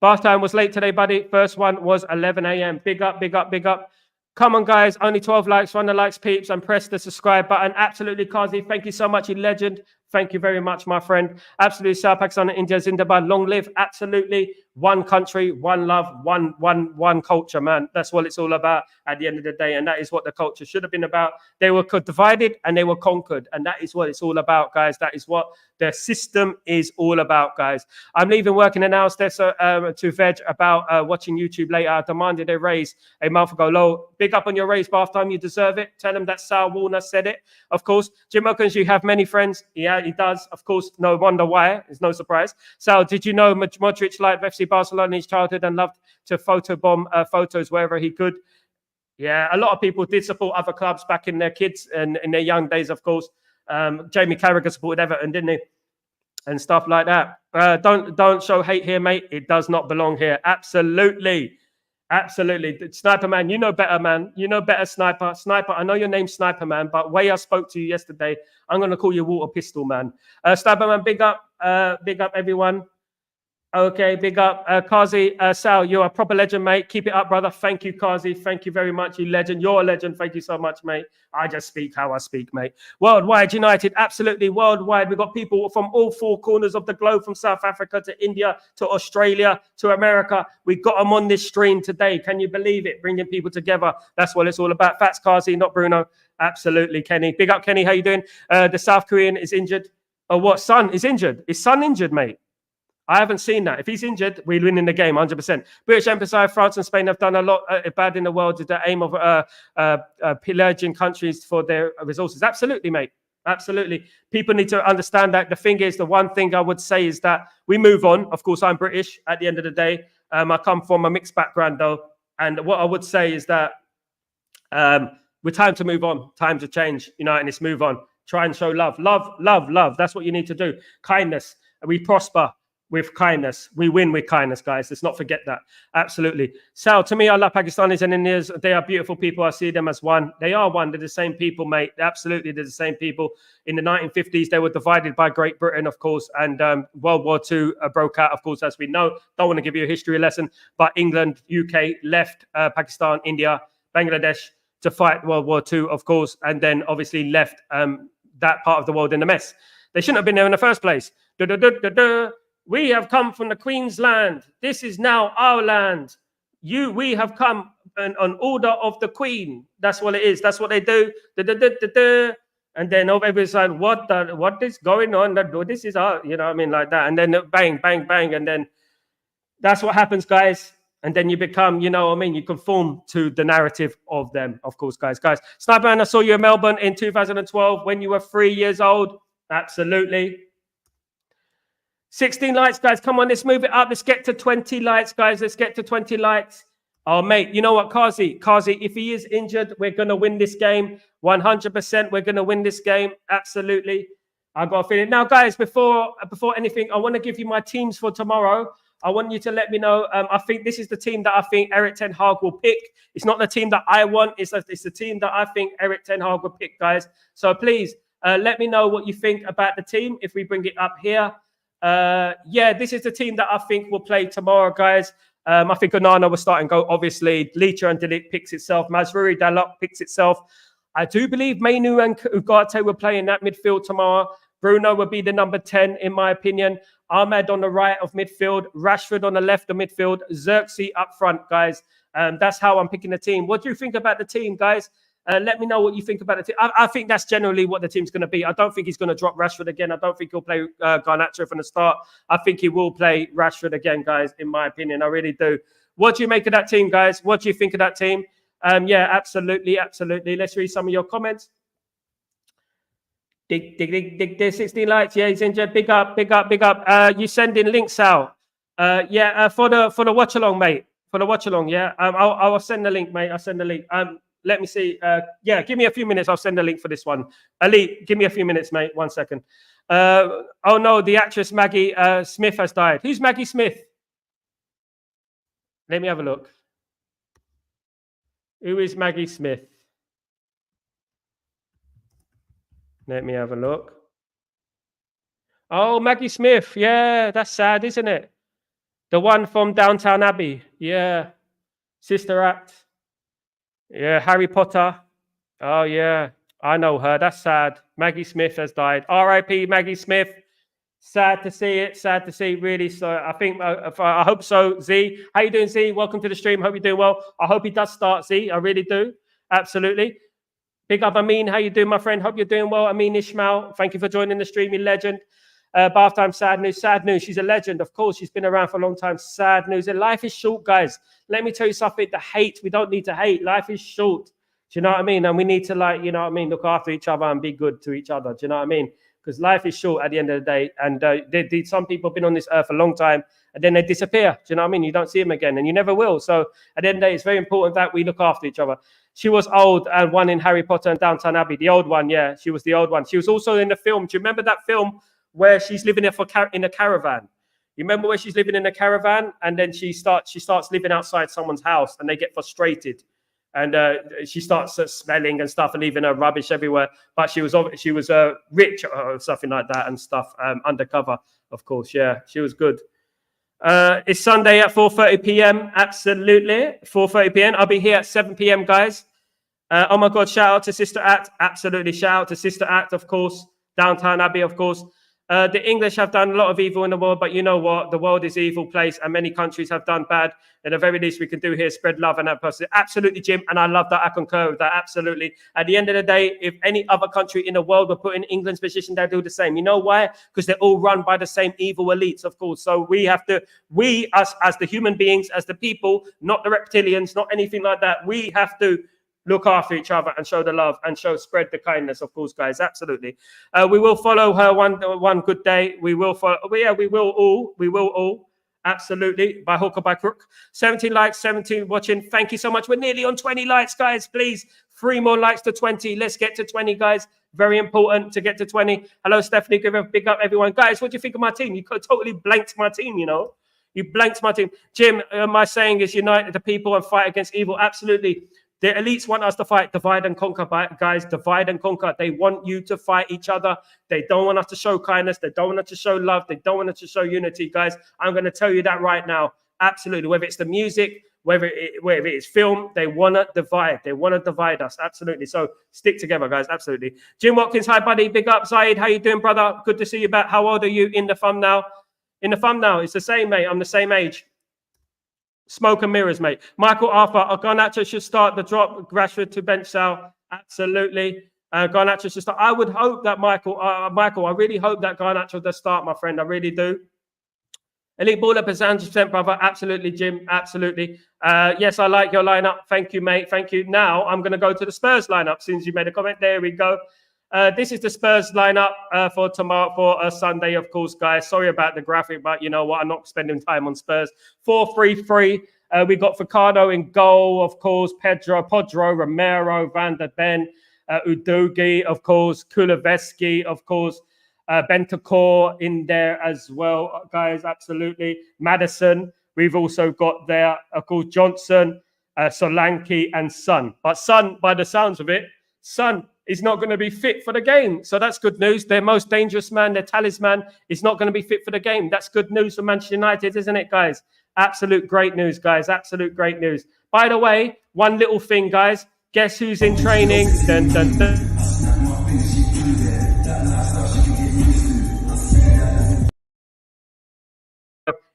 Bath time was late today, buddy. First one was 11 a.m. Big up. Come on, guys. Only 12 likes. Run the likes, peeps, and press the subscribe button. Absolutely, Kazi. Thank you so much, you legend. Thank you very much, my friend. Absolutely, South Pakistan and India, Zindabad. Long live. Absolutely. One country, one love, one culture, man. That's what it's all about at the end of the day. And that is what the culture should have been about. They were divided and they were conquered. And that is what it's all about, guys. That is what the system is all about, guys. I'm leaving work in an hour to veg about watching YouTube later. I demanded a raise a month ago. Low, big up on your raise, bath time. You deserve it. Tell them that Sal Warner said it. Of course, Jim Wilkins, you have many friends. Yeah, he does. Of course, no wonder why. It's no surprise. Sal, did you know Modric liked FC Barcelona in his childhood and loved to photobomb photos wherever he could? Yeah, a lot of people did support other clubs back in their kids and in their young days, of course. Jamie Carragher supported Everton, didn't he? And stuff like that. Don't show hate here, mate. It does not belong here. Absolutely. Sniper Man, you know better, man. You know better, Sniper. Sniper, I know your name's Sniper Man, but way I spoke to you yesterday, I'm going to call you Water Pistol Man. Sniper Man, big up everyone. Okay, big up. Kazi, Sal, you're a proper legend, mate. Keep it up, brother. Thank you, Kazi. Thank you very much, you legend. You're a legend. Thank you so much, mate. I just speak how I speak, mate. Worldwide United, absolutely worldwide. We've got people from all four corners of the globe, from South Africa to India to Australia to America. We've got them on this stream today. Can you believe it? Bringing people together. That's what it's all about. Fats Kazi, not Bruno. Absolutely, Kenny. Big up, Kenny. How you doing? The South Korean is injured. Oh, what? Son is injured. Is Son injured, mate? I haven't seen that. If he's injured, we win in the game, 100%. British Empire, France and Spain have done a lot bad in the world with the aim of pillaging countries for their resources. Absolutely, mate. Absolutely. People need to understand that. The thing is, the one thing I would say is that we move on. Of course, I'm British at the end of the day. I come from a mixed background, though. And what I would say is that we're time to move on. Time to change, and it's move on. Try and show love. Love, love, love. That's what you need to do. Kindness. We prosper with kindness. We win with kindness, guys. Let's not forget that. Absolutely. Sal, to me, I love Pakistanis and Indians. They are beautiful people. I see them as one. They are one. They're the same people, mate. Absolutely, they're the same people. In the 1950s, they were divided by Great Britain, of course, and World War II broke out, of course, as we know. Don't want to give you a history lesson, but England, UK left Pakistan, India, Bangladesh to fight World War II, of course, and then obviously left that part of the world in a mess. They shouldn't have been there in the first place. We have come from the Queen's land. This is now our land. We have come on order of the Queen. That's what it is. That's what they do. And then everybody's like, what is going on? This is our, like that. And then bang, bang, bang. And then that's what happens, guys. And then you become, you conform to the narrative of them, of course, guys. Sniper, I saw you in Melbourne in 2012 when you were 3 years old. Absolutely. 16 likes, guys. Come on, let's move it up. Let's get to 20 likes, guys. Let's get to 20 likes. Oh, mate, you know what, Kazi, if he is injured, we're going to win this game. 100%, we're going to win this game. Absolutely. I got a feeling. Now, guys, before anything, I want to give you my teams for tomorrow. I want you to let me know. I think this is the team that I think Erik ten Hag will pick. It's not the team that I want. It's the team that I think Erik ten Hag will pick, guys. So please let me know what you think about the team if we bring it up here. This is the team that I think will play tomorrow, guys. I think Onana will start and go, obviously. Leacher and Delic picks itself. Mazruri Dalot picks itself. I do believe Mainu and Ugarte will play in that midfield tomorrow. Bruno will be the number 10, in my opinion. Ahmed on the right of midfield. Rashford on the left of midfield. Xerxes up front, guys. That's how I'm picking the team. What do you think about the team, guys? Let me know what you think about it. I think that's generally what the team's going to be. I don't think he's going to drop Rashford again. I don't think he'll play Garnacho from the start. I think he will play Rashford again, guys, in my opinion. I really do. What do you make of that team, guys? What do you think of that team? Absolutely. Let's read some of your comments. Dig, 16 likes. Yeah, he's injured. Big up. You send in links out. For the watch along, mate. For the watch along, yeah. I'll send the link, mate. I'll send the link. Let me see. Give me a few minutes. I'll send a link for this one. Ali, give me a few minutes, mate. 1 second. Oh, no, the actress Maggie Smith has died. Who's Maggie Smith? Let me have a look. Who is Maggie Smith? Let me have a look. Oh, Maggie Smith. Yeah, that's sad, isn't it? The one from Downtown Abbey. Yeah. Sister Act. Yeah, Harry Potter. Oh, yeah. I know her. That's sad. Maggie Smith has died. R.I.P. Maggie Smith. Sad to see it. Sad to see, really. So I hope so. Z, how you doing, Z? Welcome to the stream. Hope you're doing well. I hope he does start, Z. I really do. Absolutely. Big up, Amin. How you doing, my friend? Hope you're doing well. Amin Ishmael, thank you for joining the stream, you legend. Bath time, sad news. Sad news. She's a legend. Of course, she's been around for a long time. Sad news. And life is short, guys. Let me tell you something. The hate, we don't need to hate. Life is short. Do you know what I mean? And we need to, look after each other and be good to each other. Do you know what I mean? Because life is short at the end of the day. And some people have been on this earth a long time and then they disappear. Do you know what I mean? You don't see them again and you never will. So at the end of the day, it's very important that we look after each other. She was old and one in Harry Potter and Downton Abbey. The old one, yeah. She was the old one. She was also in the film. Do you remember that film where she's living in a caravan? You remember where she's living in a caravan and then she starts living outside someone's house and they get frustrated. And she starts smelling and stuff and leaving her rubbish everywhere. But she was rich or something like that and stuff, undercover, of course. Yeah, she was good. It's Sunday at 4:30 p.m. Absolutely, 4:30 p.m. I'll be here at 7 p.m. guys. Oh my God! Shout out to Sister Act. Absolutely, shout out to Sister Act, of course. Downtown Abbey, of course. The English have done a lot of evil in the world, but you know what? The world is an evil place, and many countries have done bad. At the very least, we can do here spread love and that person. Absolutely, Jim, and I love that. I concur with that. Absolutely. At the end of the day, if any other country in the world were put in England's position, they'd do the same. You know why? Because they're all run by the same evil elites, of course. So we have to, us as the human beings, as the people, not the reptilians, not anything like that. We have to look after each other and show the love and spread the kindness, of course, guys. Absolutely. We will follow her one good day. We will follow. Yeah, we will all. Absolutely. By hook or by crook. 17 likes, 17 watching. Thank you so much. We're nearly on 20 likes, guys. Please, 3 more likes to 20. Let's get to 20, guys. Very important to get to 20. Hello, Stephanie. Give a big up, everyone. Guys, what do you think of my team? You totally blanked my team, you know. You blanked my team. Jim, my saying is unite the people and fight against evil. Absolutely. The elites want us to fight, divide and conquer, guys. Divide and conquer. They want you to fight each other. They don't want us to show kindness. They don't want us to show love. They don't want us to show unity, guys. I'm going to tell you that right now. Absolutely. Whether it's the music, whether it is film, they want to divide. They want to divide us. Absolutely. So stick together, guys. Absolutely. Jim Watkins, hi, buddy. Big up. Zaid, how you doing, brother? Good to see you back. How old are you in the thumbnail? In the thumbnail, it's the same, mate. I'm the same age. Smoke and mirrors, mate. Michael Arthur, Garnacho should start the drop. Rashford to bench Sal. Absolutely. Garnacho should start. I would hope that Michael, I really hope that Garnacho does start, my friend. I really do. Elite Baller, 100%, brother. Absolutely, Jim. Absolutely. Yes, I like your lineup. Thank you, mate. Thank you. Now I'm going to go to the Spurs lineup since you made a comment. There we go. This is the Spurs lineup for tomorrow, for Sunday, of course, guys. Sorry about the graphic, but you know what? I'm not spending time on Spurs. 4-3-3. We got Ricardo in goal, of course. Podro, Romero, Van der Ben, Udogi, of course. Kuleveski, of course. Bentancur in there as well, guys. Absolutely. Madison. We've also got there, of course, Johnson, Solanke, and Son. But Son, by the sounds of it, Son is not going to be fit for the game. So that's good news. Their most dangerous man, their talisman, is not going to be fit for the game. That's good news for Manchester United, isn't it, guys? Absolute great news, guys. Absolute great news. By the way, one little thing, guys. Guess who's in training? Dun, dun, dun.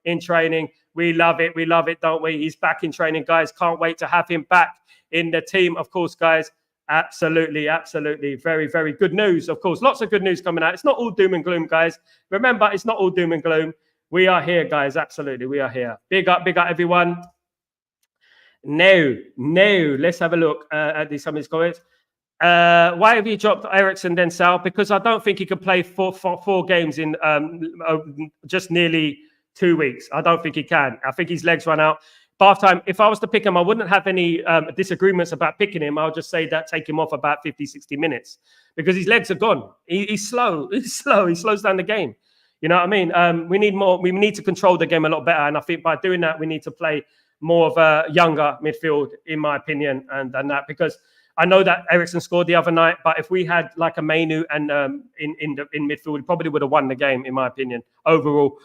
In training. We love it. We love it, don't we? He's back in training, guys. Can't wait to have him back in the team, of course, guys. Absolutely, absolutely. Very, very good news, of course. Lots of good news coming out. It's not all doom and gloom, guys. Remember, it's not all doom and gloom. We are here, guys. Absolutely, we are here. Big up, everyone. No. Let's have a look at some of these comments. Why have you dropped Eriksen then, Sal? Because I don't think he can play four games in just nearly 2 weeks. I don't think he can. I think his legs run out. Bath time, if I was to pick him, I wouldn't have any disagreements about picking him. I'll just say that take him off about 50, 60 minutes because his legs are gone. He's slow. He's slow. He slows down the game. You know what I mean? We need more. We need to control the game a lot better. And I think by doing that, we need to play more of a younger midfield, in my opinion, and that because I know that Eriksen scored the other night, but if we had like a Mainu and in midfield, we probably would have won the game, in my opinion, overall.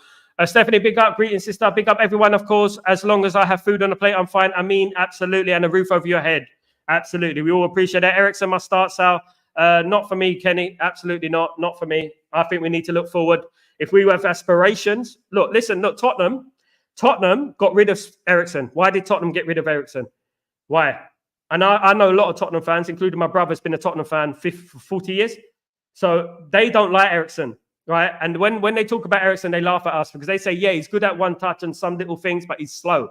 Stephanie, big up. Greetings, sister. Big up, everyone, of course. As long as I have food on the plate, I'm fine. I mean, absolutely. And a roof over your head. Absolutely. We all appreciate that. Eriksen must start, Sal. Not for me, Kenny. Absolutely not. Not for me. I think we need to look forward. If we have aspirations, look, Tottenham got rid of Eriksen. Why did Tottenham get rid of Eriksen? Why? And I know a lot of Tottenham fans, including my brother's been a Tottenham fan for 40 years. So they don't like Eriksen. Right. And when they talk about Eriksen, they laugh at us because they say, yeah, he's good at one touch and some little things, but he's slow.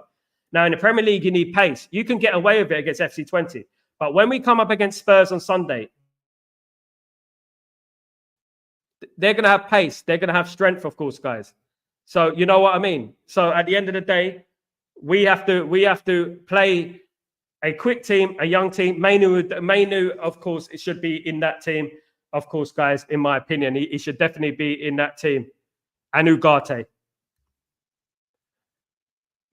Now, in the Premier League, you need pace. You can get away with it against FC20. But when we come up against Spurs on Sunday, they're going to have pace. They're going to have strength, of course, guys. So you know what I mean? So at the end of the day, we have to play a quick team, a young team. Mainu, of course, it should be in that team. Of course, guys, in my opinion, he should definitely be in that team. And Ugarte.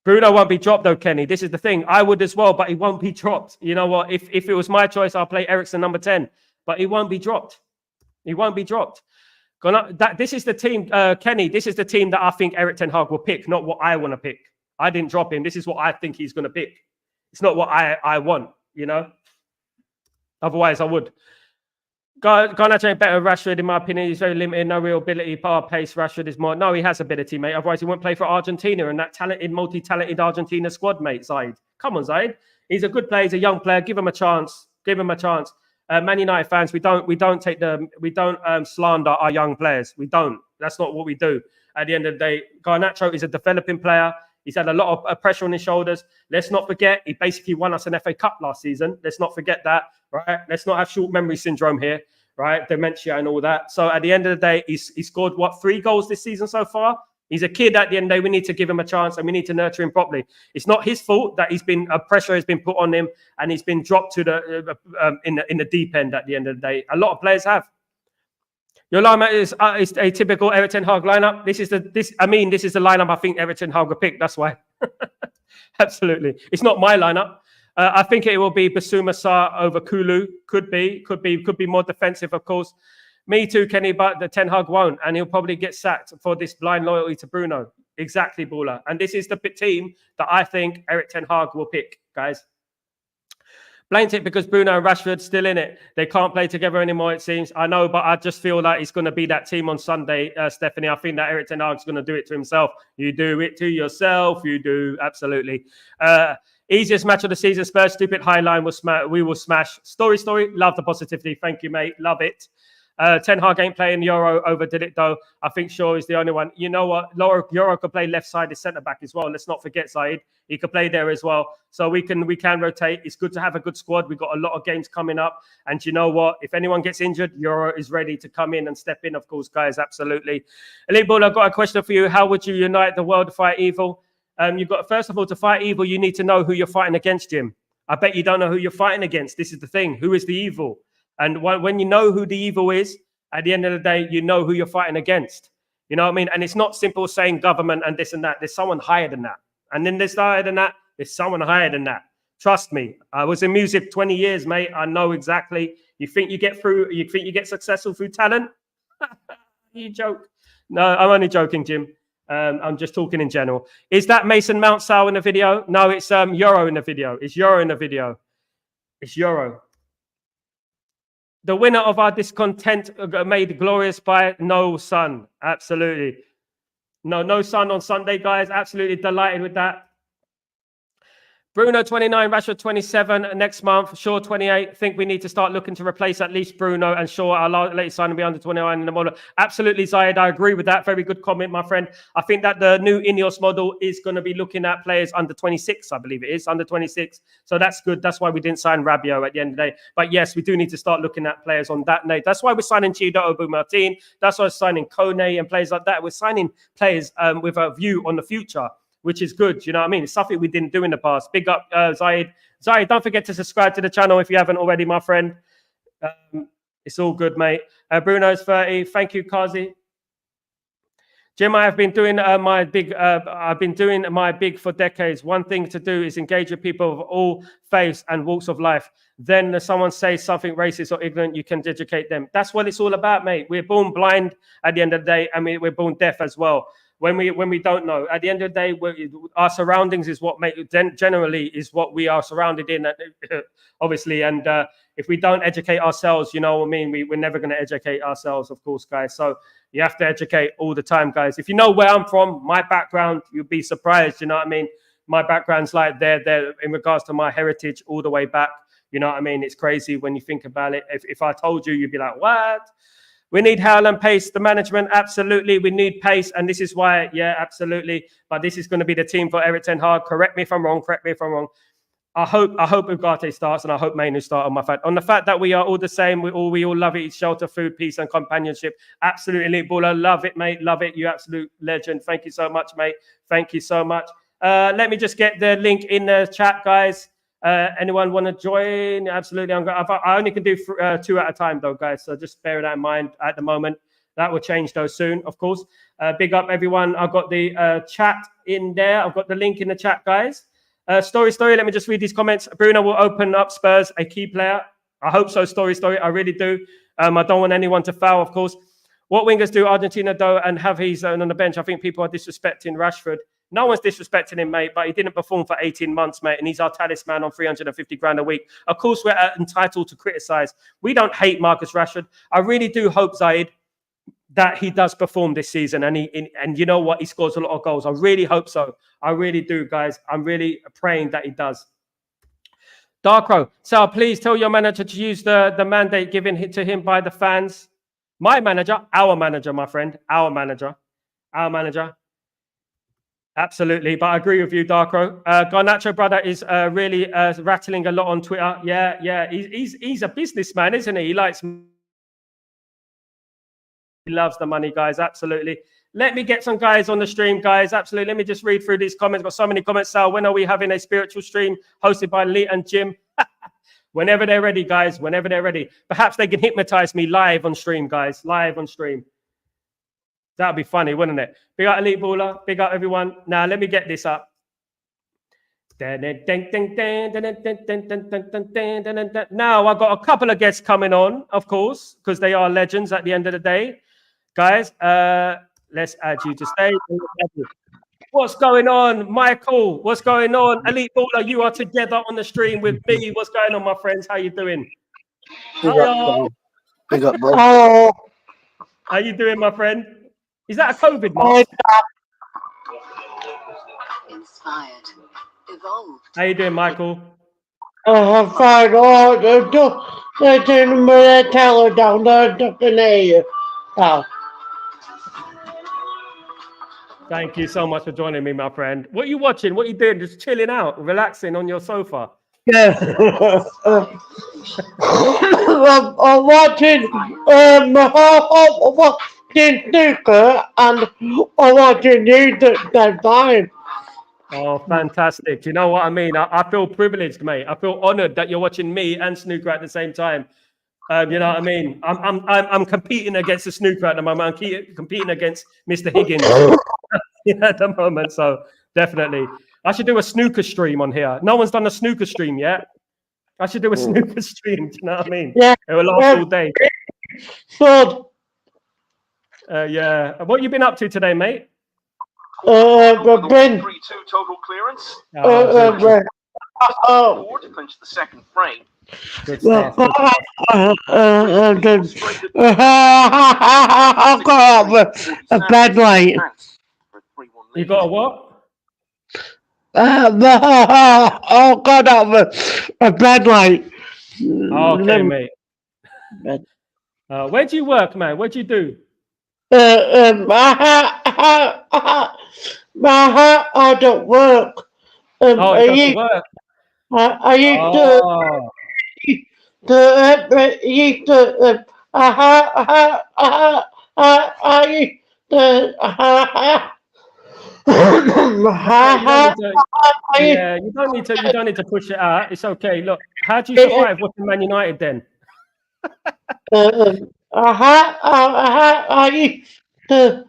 Bruno won't be dropped, though, Kenny. This is the thing. I would as well, but he won't be dropped. You know what? If it was my choice, I'll play Eriksen number 10. But he won't be dropped. He won't be dropped. This is the team, Kenny. This is the team that I think Erik ten Hag will pick, not what I want to pick. I didn't drop him. This is what I think he's going to pick. It's not what I want, you know. Otherwise, I would. Garnacho ain't better. Rashford, in my opinion, he's very limited. No real ability. Power, pace. Rashford is more. No, he has ability, mate. Otherwise, he won't play for Argentina and that talented, multi-talented Argentina squad, mate. Zaid, come on, Zaid. He's a good player. He's a young player. Give him a chance. Give him a chance. Man United fans, we don't slander our young players. We don't. That's not what we do. At the end of the day, Garnacho is a developing player. He's had a lot of pressure on his shoulders. Let's not forget, he basically won us an FA Cup last season. Let's not forget that, right? Let's not have short memory syndrome here, right? Dementia and all that. So at the end of the day, he scored, 3 goals this season so far? He's a kid at the end of the day. We need to give him a chance and we need to nurture him properly. It's not his fault that pressure has been put on him and he's been dropped to in the deep end at the end of the day. A lot of players have. Your lineup is a typical Erik ten Hag lineup. This is the lineup I think Erik ten Hag will pick. That's why. Absolutely. It's not my lineup. I think it will be Basuma Sarr over Kulu. Could be more defensive, of course. Me too, Kenny, but the Ten Hag won't, and he'll probably get sacked for this blind loyalty to Bruno. Exactly, Baller. And this is the team that I think Erik ten Hag will pick, guys. Blamed it because Bruno and Rashford still in it. They can't play together anymore, it seems. I know, but I just feel like it's going to be that team on Sunday, Stephanie. I think that Erik ten Hag's going to do it to himself. You do it to yourself. You do, absolutely. Easiest match of the season, Spurs. Stupid high line. We will smash. Story. Love the positivity. Thank you, mate. Love it. Ten Hag ain't playing Euro over did it though. I think Shaw is the only one. You know what? Euro could play left-sided centre-back as well. Let's not forget Zaid. He could play there as well. So we can rotate. It's good to have a good squad. We've got a lot of games coming up. And you know what? If anyone gets injured, Euro is ready to come in and step in, of course, guys. Absolutely. Elite Ball, I've got a question for you. How would you unite the world to fight evil? You've got, first of all, to fight evil, you need to know who you're fighting against, Jim. I bet you don't know who you're fighting against. This is the thing. Who is the evil? And when you know who the evil is, at the end of the day, you know who you're fighting against. You know what I mean? And it's not simple saying government and this and that. There's someone higher than that. And then there's higher than that. There's someone higher than that. Trust me. I was in music 20 years, mate. I know exactly. You think you get through, you think you get successful through talent? You joke. No, I'm only joking, Jim. I'm just talking in general. Is that Mason Mount Sal in the video? No, it's Euro in the video. It's Euro in the video. It's Euro. The winner of our discontent made glorious by no sun. Absolutely. No sun on Sunday, guys. Absolutely delighted with that. Bruno 29, Rashford 27 next month. Shaw 28. Think we need to start looking to replace at least Bruno and Shaw. Our latest sign will be under 29 in the model. Absolutely, Zayed. I agree with that. Very good comment, my friend. I think that the new Ineos model is going to be looking at players under 26, I believe it is, under 26. So that's good. That's why we didn't sign Rabiot at the end of the day. But yes, we do need to start looking at players on that note. That's why we're signing Chido, Obu Martin. That's why we're signing Kone and players like that. We're signing players with a view on the future, which is good. You know what I mean? It's something we didn't do in the past. Big up, Zayed. Zayed, don't forget to subscribe to the channel if you haven't already, my friend. It's all good, mate. Bruno's 30. Thank you, Kazi. Jim, I have been doing my big. I've been doing my big for decades. One thing to do is engage with people of all faiths and walks of life. Then someone says something racist or ignorant, you can educate them. That's what it's all about, mate. We're born blind at the end of the day, and we're born deaf as well. When we don't know, at the end of the day, our surroundings is what generally is what we are surrounded in, obviously. And if we don't educate ourselves, you know what I mean, we're never going to educate ourselves, of course, guys. So you have to educate all the time, guys. If you know where I'm from, my background, you'll be surprised. You know what I mean? My background's like there in regards to my heritage all the way back. You know what I mean? It's crazy when you think about it. If I told you, you'd be like, what? We need Howell and pace. The management, absolutely. We need pace. And this is why, yeah, absolutely. But this is going to be the team for Erik ten Hag. Correct me if I'm wrong. I hope Ugarte starts, and I hope Mainu start on the fact that we are all the same. We all love it. It's shelter, food, peace, and companionship. Absolutely, elite baller. Love it, mate. Love it. You absolute legend. Thank you so much, mate. Thank you so much. Let me just get the link in the chat, guys. Anyone want to join? Absolutely. I only can do 2 at a time, though, guys. So just bear that in mind at the moment. That will change, though, soon, of course. Big up, everyone. I've got the chat in there. I've got the link in the chat, guys. Story. Let me just read these comments. Bruno will open up Spurs, a key player. I hope so, Story. I really do. I don't want anyone to foul, of course. What wingers do Argentina do and have his own on the bench? I think people are disrespecting Rashford. No one's disrespecting him, mate, but he didn't perform for 18 months, mate, and he's our talisman on 350 grand a week. Of course, we're entitled to criticize. We don't hate Marcus Rashford. I really do hope, Zaid, that he does perform this season, and you know what? He scores a lot of goals. I really hope so. I really do, guys. I'm really praying that he does. Darkro, so please tell your manager to use the mandate given to him by the fans. My manager, our manager, my friend, our manager. Absolutely, but I agree with you, Darkro. Garnacho brother is really rattling a lot on Twitter. Yeah. He's a businessman, isn't he? He loves the money, guys. Absolutely. Let me get some guys on the stream, guys. Absolutely. Let me just read through these comments. Got so many comments. Sal, when are we having a spiritual stream hosted by Lee and Jim? Whenever they're ready, guys. Whenever they're ready. Perhaps they can hypnotize me live on stream, guys. Live on stream. That'd be funny, wouldn't it? Big up Elite Baller. Big up everyone. Now, let me get this up. Now, I've got a couple of guests coming on, of course, because they are legends at the end of the day. Guys, let's add you to stage. What's going on, Michael? What's going on? Elite Baller, you are together on the stream with me. What's going on, my friends? How you doing? Big up, bro. Hello. How you doing, my friend? Is that a COVID mask? Inspired. Evolved. How you doing, Michael? I'm fine. They're doing the teller down there, ducking here. Oh. Thank you so much for joining me, my friend. What are you watching? What are you doing? Just chilling out, relaxing on your sofa? Yeah. I'm watching snooker and I'm watching you that time. Oh, fantastic. You know what I mean? I feel privileged, mate. I feel honored that you're watching me and snooker at the same time. You know what I mean? I'm competing against the snooker at the moment. I'm competing against Mr. Higgins at the moment. So definitely. I should do a snooker stream on here. No one's done a snooker stream yet. I should do a snooker stream. Do you know what I mean? Yeah. It will last all day. So, yeah. What you been up to today, mate? I've been 3-2 total clearance. Forward to clinch the second frame. Good stuff. I've got a bad light. You got a what? I've got a bad light. Okay, mate. Where do you work, man? What do you do? I don't work. It doesn't work. I used Yeah, you don't need to push it out. It's okay. Look, how do you survive watching Man United then? I used to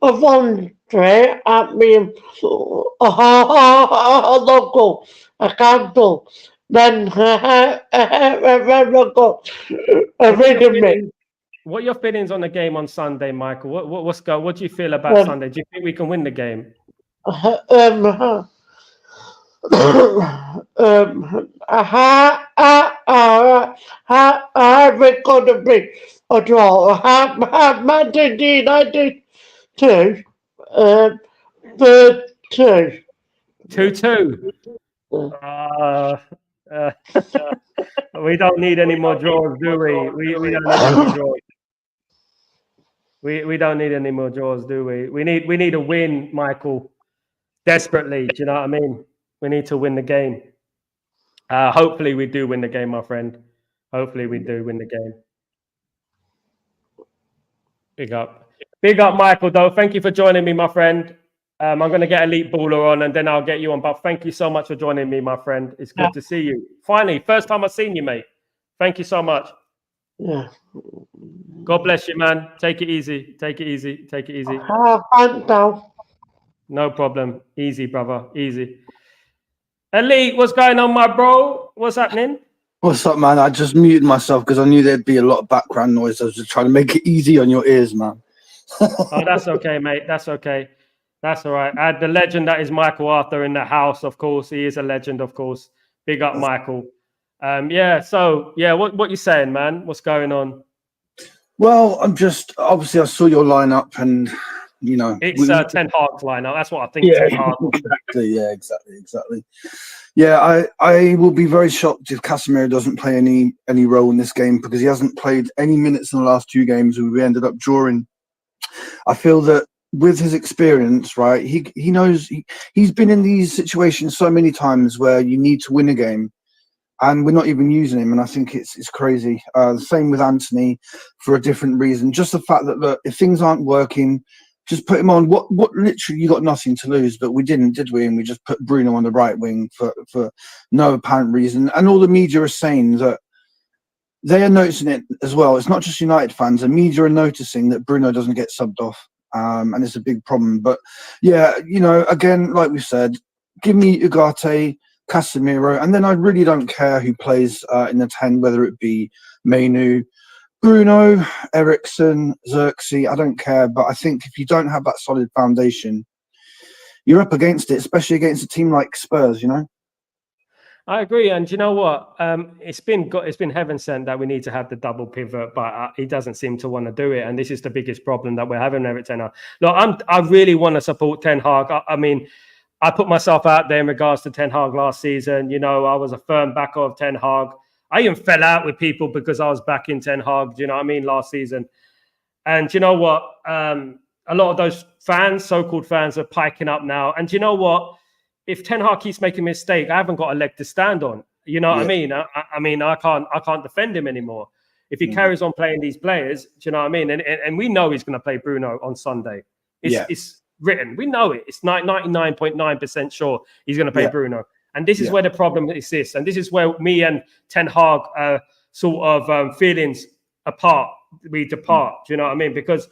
a voluntary at me local council. Then what are your feelings on the game on Sunday, Michael? What do you feel about Sunday? Do you think we can win the game? We're going to be a draw. Manchester United 2. 2. 2-2. We don't need any more draws, do we? We don't need any more draws. We don't need any more draws, do we? We need a win, Michael. Desperately. Do you know what I mean? We need to win the game. Hopefully we do win the game, my friend. Hopefully we do win the game. Big up, Michael, though. Thank you for joining me, my friend. I'm going to get Elite Baller on and then I'll get you on. But thank you so much for joining me, my friend. It's good to see you. Finally, first time I've seen you, mate. Thank you so much. Yeah. God bless you, man. Take it easy. Take it easy. Take it easy. Thanks, pal. No problem. Easy, brother. Easy. Elite, what's going on, my bro? What's happening? What's up, man? I just muted myself because I knew there'd be a lot of background noise. I was just trying to make it easy on your ears, man. Oh, that's okay, mate. That's okay. That's all right. I had the legend that is Michael Arthur in the house, of course. He is a legend, of course. Big up, Michael. Yeah, so, yeah, what you saying, man? What's going on? Well, I'm just obviously I saw your lineup, and you know It's 10 Hag's lineup. That's what I think. Yeah, 10 Hag. exactly. Yeah, exactly. Yeah, I will be very shocked if Casemiro doesn't play any role in this game because he hasn't played any minutes in the last 2 games. We ended up drawing. I feel that with his experience, right, he knows he's been in these situations so many times where you need to win a game. And we're not even using him, and I think it's crazy. The same with Anthony for a different reason. Just the fact that, look, if things aren't working, just put him on. What literally, you got nothing to lose, but we didn't, did we? And we just put Bruno on the right wing for no apparent reason. And all the media are saying that they are noticing it as well. It's not just United fans. The media are noticing that Bruno doesn't get subbed off, and it's a big problem. But yeah, you know, again, like we said, give me Ugarte, Casemiro, and then I really don't care who plays in the 10, whether it be Mainu, Bruno, Ericsson, Xerxes. I don't care, but I think if you don't have that solid foundation, you're up against it, especially against a team like Spurs, you know? I agree, and you know what? It's been heaven sent that we need to have the double pivot, but he doesn't seem to want to do it, and this is the biggest problem that we're having with Ten Hag. Look, I really want to support Ten Hag. I mean, I put myself out there in regards to Ten Hag last season. You know, I was a firm backer of Ten Hag. I even fell out with people because I was backing Ten Hag. Do you know what I mean? Last season, and you know what? A lot of those fans, so-called fans, are piking up now. And you know what? If Ten Hag keeps making a mistake, I haven't got a leg to stand on. You know what I mean? I mean, I can't defend him anymore. If he carries on playing these players, do you know what I mean? And we know he's going to play Bruno on Sunday. It's written. We know it. It's 99.9% sure he's going to play Bruno. And this is where the problem exists. And this is where me and Ten Hag sort of feelings apart. We depart. Do you know what I mean? Because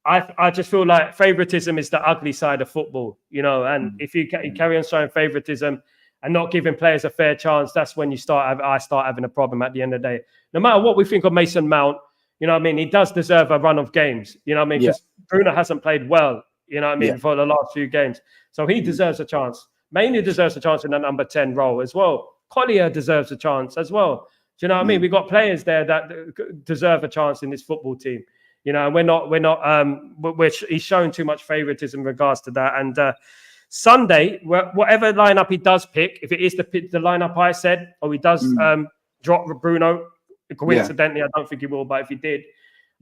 I just feel like favoritism is the ugly side of football, you know. And if you carry on showing favoritism and not giving players a fair chance, that's when I start having a problem at the end of the day. No matter what we think of Mason Mount, you know what I mean? He does deserve a run of games, you know what I mean? Because Bruno hasn't played well, you know what I mean, for the last few games. So he deserves a chance. Mainly deserves a chance in the number 10 role as well. Collier deserves a chance as well. Do you know what I mean? We've got players there that deserve a chance in this football team. You know, he's showing too much favoritism in regards to that. And Sunday, whatever lineup he does pick, if it is the lineup I said, or he does drop Bruno, coincidentally, I don't think he will, but if he did,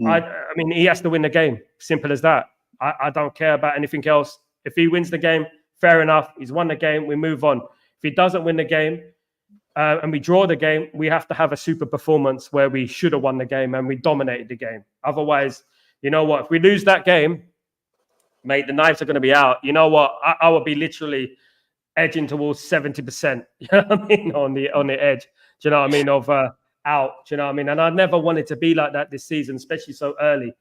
I mean, he has to win the game. Simple as that. I don't care about anything else. If he wins the game, fair enough. He's won the game. We move on. If he doesn't win the game, and we draw the game, we have to have a super performance where we should have won the game and we dominated the game. Otherwise, you know what? If we lose that game, mate, the knives are going to be out. You know what? I will be literally edging towards 70%. You know what I mean? On the edge. Do you know what I mean? Of out. Do you know what I mean? And I never wanted to be like that this season, especially so early.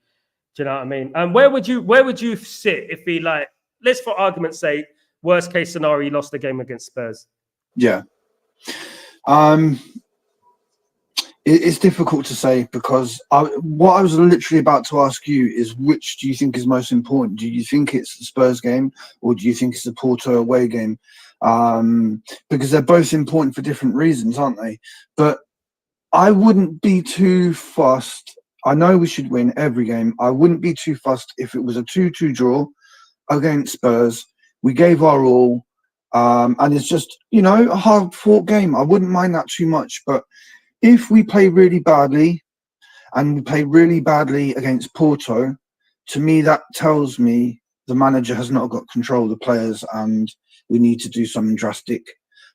Do you know what I mean? And where would you sit if he, like, let's for argument's sake, worst case scenario, he lost the game against Spurs? Yeah. It's difficult to say because what I was literally about to ask you is which do you think is most important? Do you think it's the Spurs game or do you think it's the Porto away game? Because they're both important for different reasons, aren't they? But I wouldn't be too fussed. I know we should win every game. I wouldn't be too fussed if it was a 2-2 draw against Spurs. We gave our all. And it's just, you know, a hard-fought game. I wouldn't mind that too much. But if we play really badly and we play really badly against Porto, to me, that tells me the manager has not got control of the players and we need to do something drastic.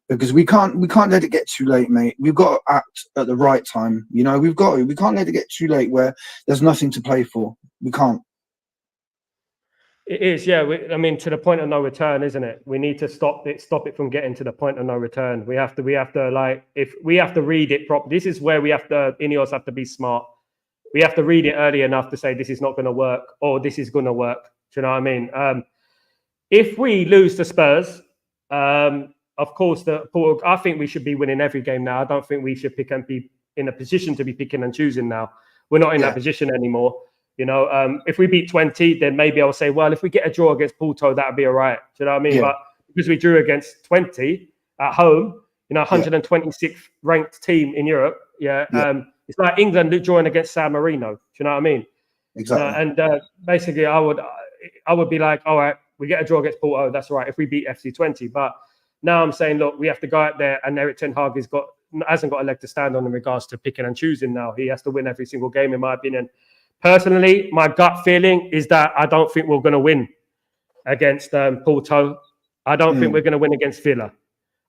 Because we can't let it get too late, mate. We've got to act at the right time. You know, we can't let it get too late where there's nothing to play for. We can't. It is, yeah. I mean, to the point of no return, isn't it? We need to stop it from getting to the point of no return. We have to like, if we have to read it properly. This is where Ineos have to be smart We have to read it early enough to say this is not going to work or this is going to work. Do you know what I mean? If we lose to Spurs, of course, I think we should be winning every game now. I don't think we should pick and be in a position to be picking and choosing now. We're not in that position anymore. You know, if we beat 20, then maybe I'll say, well, if we get a draw against Porto, that'd be all right. Do you know what I mean? But because we drew against 20 at home, 126th ranked team in Europe, it's like England drawing against San Marino. Do you know what I mean? Exactly. Basically, I would be like, all right, we get a draw against Porto, that's all right. If we beat FC20, but now I'm saying, look, we have to go out there, and Erik ten Hag hasn't got a leg to stand on in regards to picking and choosing. Now he has to win every single game, in my opinion. Personally, my gut feeling is that I don't think we're going to win against Porto. I don't think we're going to win against Villa.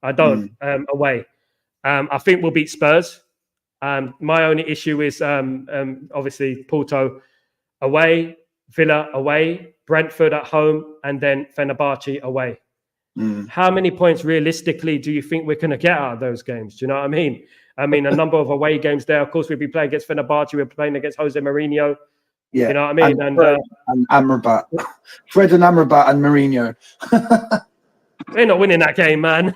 I don't away. I think we'll beat Spurs. My only issue is obviously Porto away, Villa away, Brentford at home, and then Fenerbahce away. How many points realistically do you think we're going to get out of those games? Do you know what I mean? I mean, a number of away games there. Of course, we'll be playing against Fenerbahce. We're playing against Jose Mourinho. Yeah. You know what I mean? And Amrabat. Fred and Amrabat and Mourinho. We're not winning that game, man.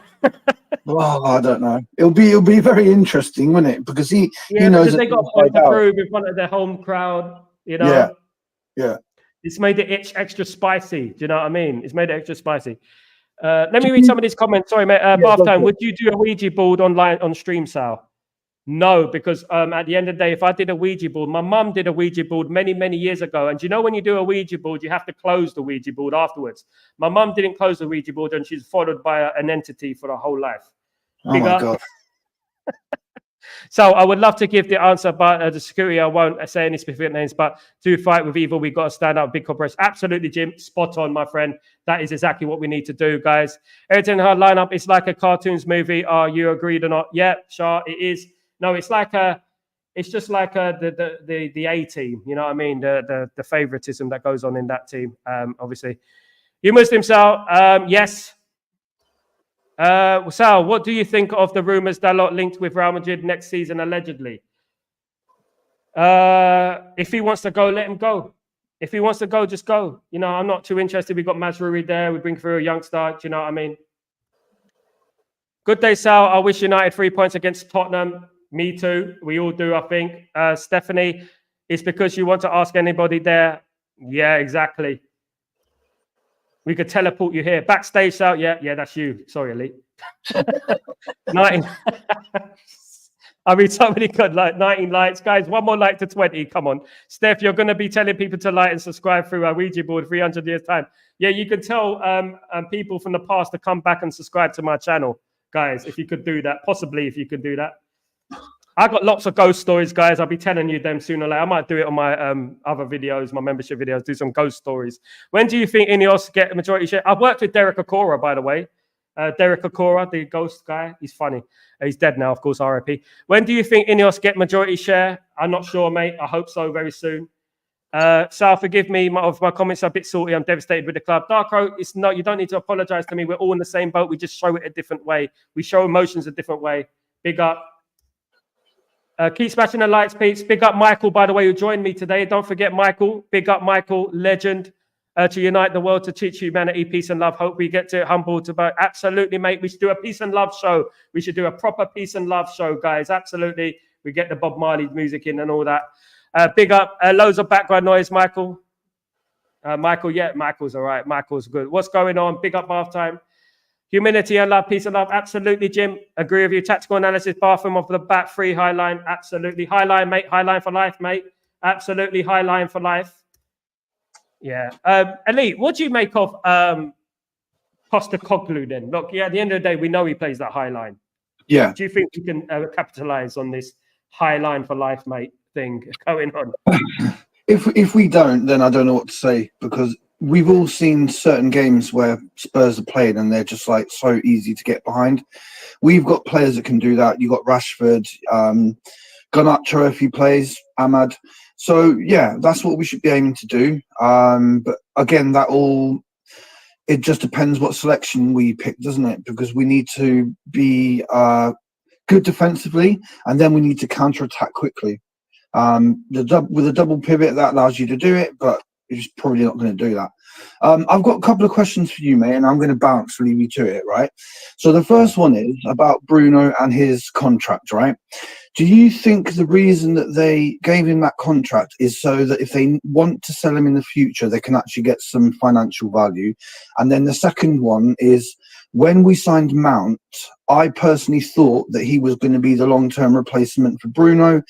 Oh, I don't know. It'll be very interesting, won't it? Because he knows because they got a point to prove in front of their home crowd. You know. Yeah. It's made it extra spicy. Do you know what I mean? It's made it extra spicy. Let me read some of these comments. Sorry, mate. Bath time. Would you do a Ouija board online on stream, Sal? No, because at the end of the day, if I did a Ouija board, my mum did a Ouija board many, many years ago. And do you know when you do a Ouija board, you have to close the Ouija board afterwards. My mum didn't close the Ouija board, and she's followed by an entity for her whole life. Oh, my God. So I would love to give the answer, but the security, I won't say any specific names, but to fight with evil, we've got to stand up, big corporations. Absolutely, Jim. Spot on, my friend. That is exactly what we need to do, guys. Erik ten Hag lineup is like a cartoons movie. Are you agreed or not? Yeah, sure, it is. No, it's like the A team. You know what I mean? The favoritism that goes on in that team. Obviously, you Muslim, Sal. Yes. Sal, what do you think of the rumors that are linked with Real Madrid next season, allegedly? If he wants to go, let him go. If he wants to go, just go. You know, I'm not too interested. We've got Mazraoui there. We bring through a youngster. Do you know what I mean? Good day, Sal. I wish United 3 points against Tottenham. Me too. We all do, I think. Stephanie, it's because you want to ask anybody there. Yeah, exactly. We could teleport you here. Backstage, Sal. Yeah, that's you. Sorry, Elite. 19. I mean, so many good, 19 likes. Guys, one more like to 20. Come on. Steph, you're going to be telling people to like and subscribe through our Ouija board 300 years' time. Yeah, you can tell people from the past to come back and subscribe to my channel, guys, if you could do that. Possibly, if you could do that. I got lots of ghost stories, guys. I'll be telling you them sooner or later. I might do it on my other videos, my membership videos, do some ghost stories. When do you think Ineos get a majority share? I've worked with Derek Okora, by the way. Derek Okora, the ghost guy. He's funny. He's dead now, of course, RIP. When do you think Ineos get majority share? I'm not sure, mate. I hope so very soon. Sal, forgive me. My comments are a bit salty. I'm devastated with the club. Darko, it's not. You don't need to apologize to me. We're all in the same boat. We just show it a different way. We show emotions a different way. Big up. Keep smashing the lights, Pete. Big up Michael, by the way, who joined me today. Don't forget Michael. Big up Michael, legend. To unite the world, to teach humanity peace and love. Hope we get to humble to both. Absolutely, mate. We should do a peace and love show. We should do a proper peace and love show, guys. Absolutely. We get the Bob Marley music in and all that. Big up. Loads of background noise, Michael. Michael's all right. Michael's good. What's going on? Big up halftime. Humility and love, peace and love. Absolutely, Jim. Agree with you. Tactical analysis, bathroom of the back, free high line. Absolutely. High line, mate. High line for life, mate. Absolutely. High line for life. Yeah. Elite, what do you make of Postecoglou then? Look, yeah, at the end of the day, we know he plays that high line. Yeah. Do you think we can capitalize on this high line for life, mate, thing going on? If we don't, then I don't know what to say, because we've all seen certain games where Spurs are played and they're just like so easy to get behind. We've got players that can do that. You've got Rashford, Garnacho if he plays, Ahmad. So, yeah, that's what we should be aiming to do. But again, it just depends what selection we pick, doesn't it? Because we need to be good defensively, and then we need to counter-attack quickly. With a double pivot, that allows you to do it, but you're just probably not going to do that. I've got a couple of questions for you, mate, and I'm going to bounce, leave you to it, right? So the first one is about Bruno and his contract, right? Do you think the reason that they gave him that contract is so that if they want to sell him in the future, they can actually get some financial value? And then the second one is, when we signed Mount, I personally thought that he was going to be the long-term replacement for Bruno,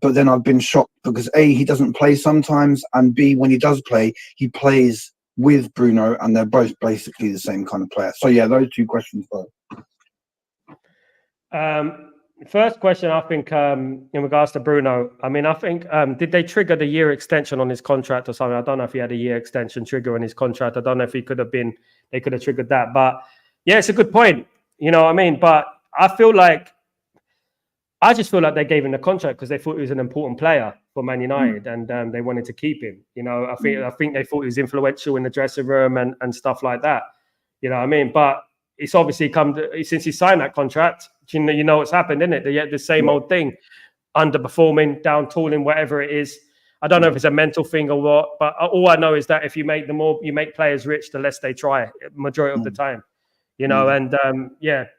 but then I've been shocked because A, he doesn't play sometimes, and B, when he does play, he plays with Bruno, and they're both basically the same kind of player. So yeah, those two questions first. First question, I think, in regards to Bruno, I mean, I think, did they trigger the year extension on his contract or something? I don't know if he had a year extension trigger on his contract. I don't know if they could have triggered that. But yeah, it's a good point. You know what I mean? But I just feel like they gave him the contract because they thought he was an important player for Man United, and they wanted to keep him. You know, I think they thought he was influential in the dressing room and stuff like that. You know what I mean? But it's obviously since he signed that contract, you know what's happened, isn't it? The same old thing, underperforming, down tooling, whatever it is. I don't know if it's a mental thing or what, but all I know is that if you make players rich, the less they try, majority of the time. You know, and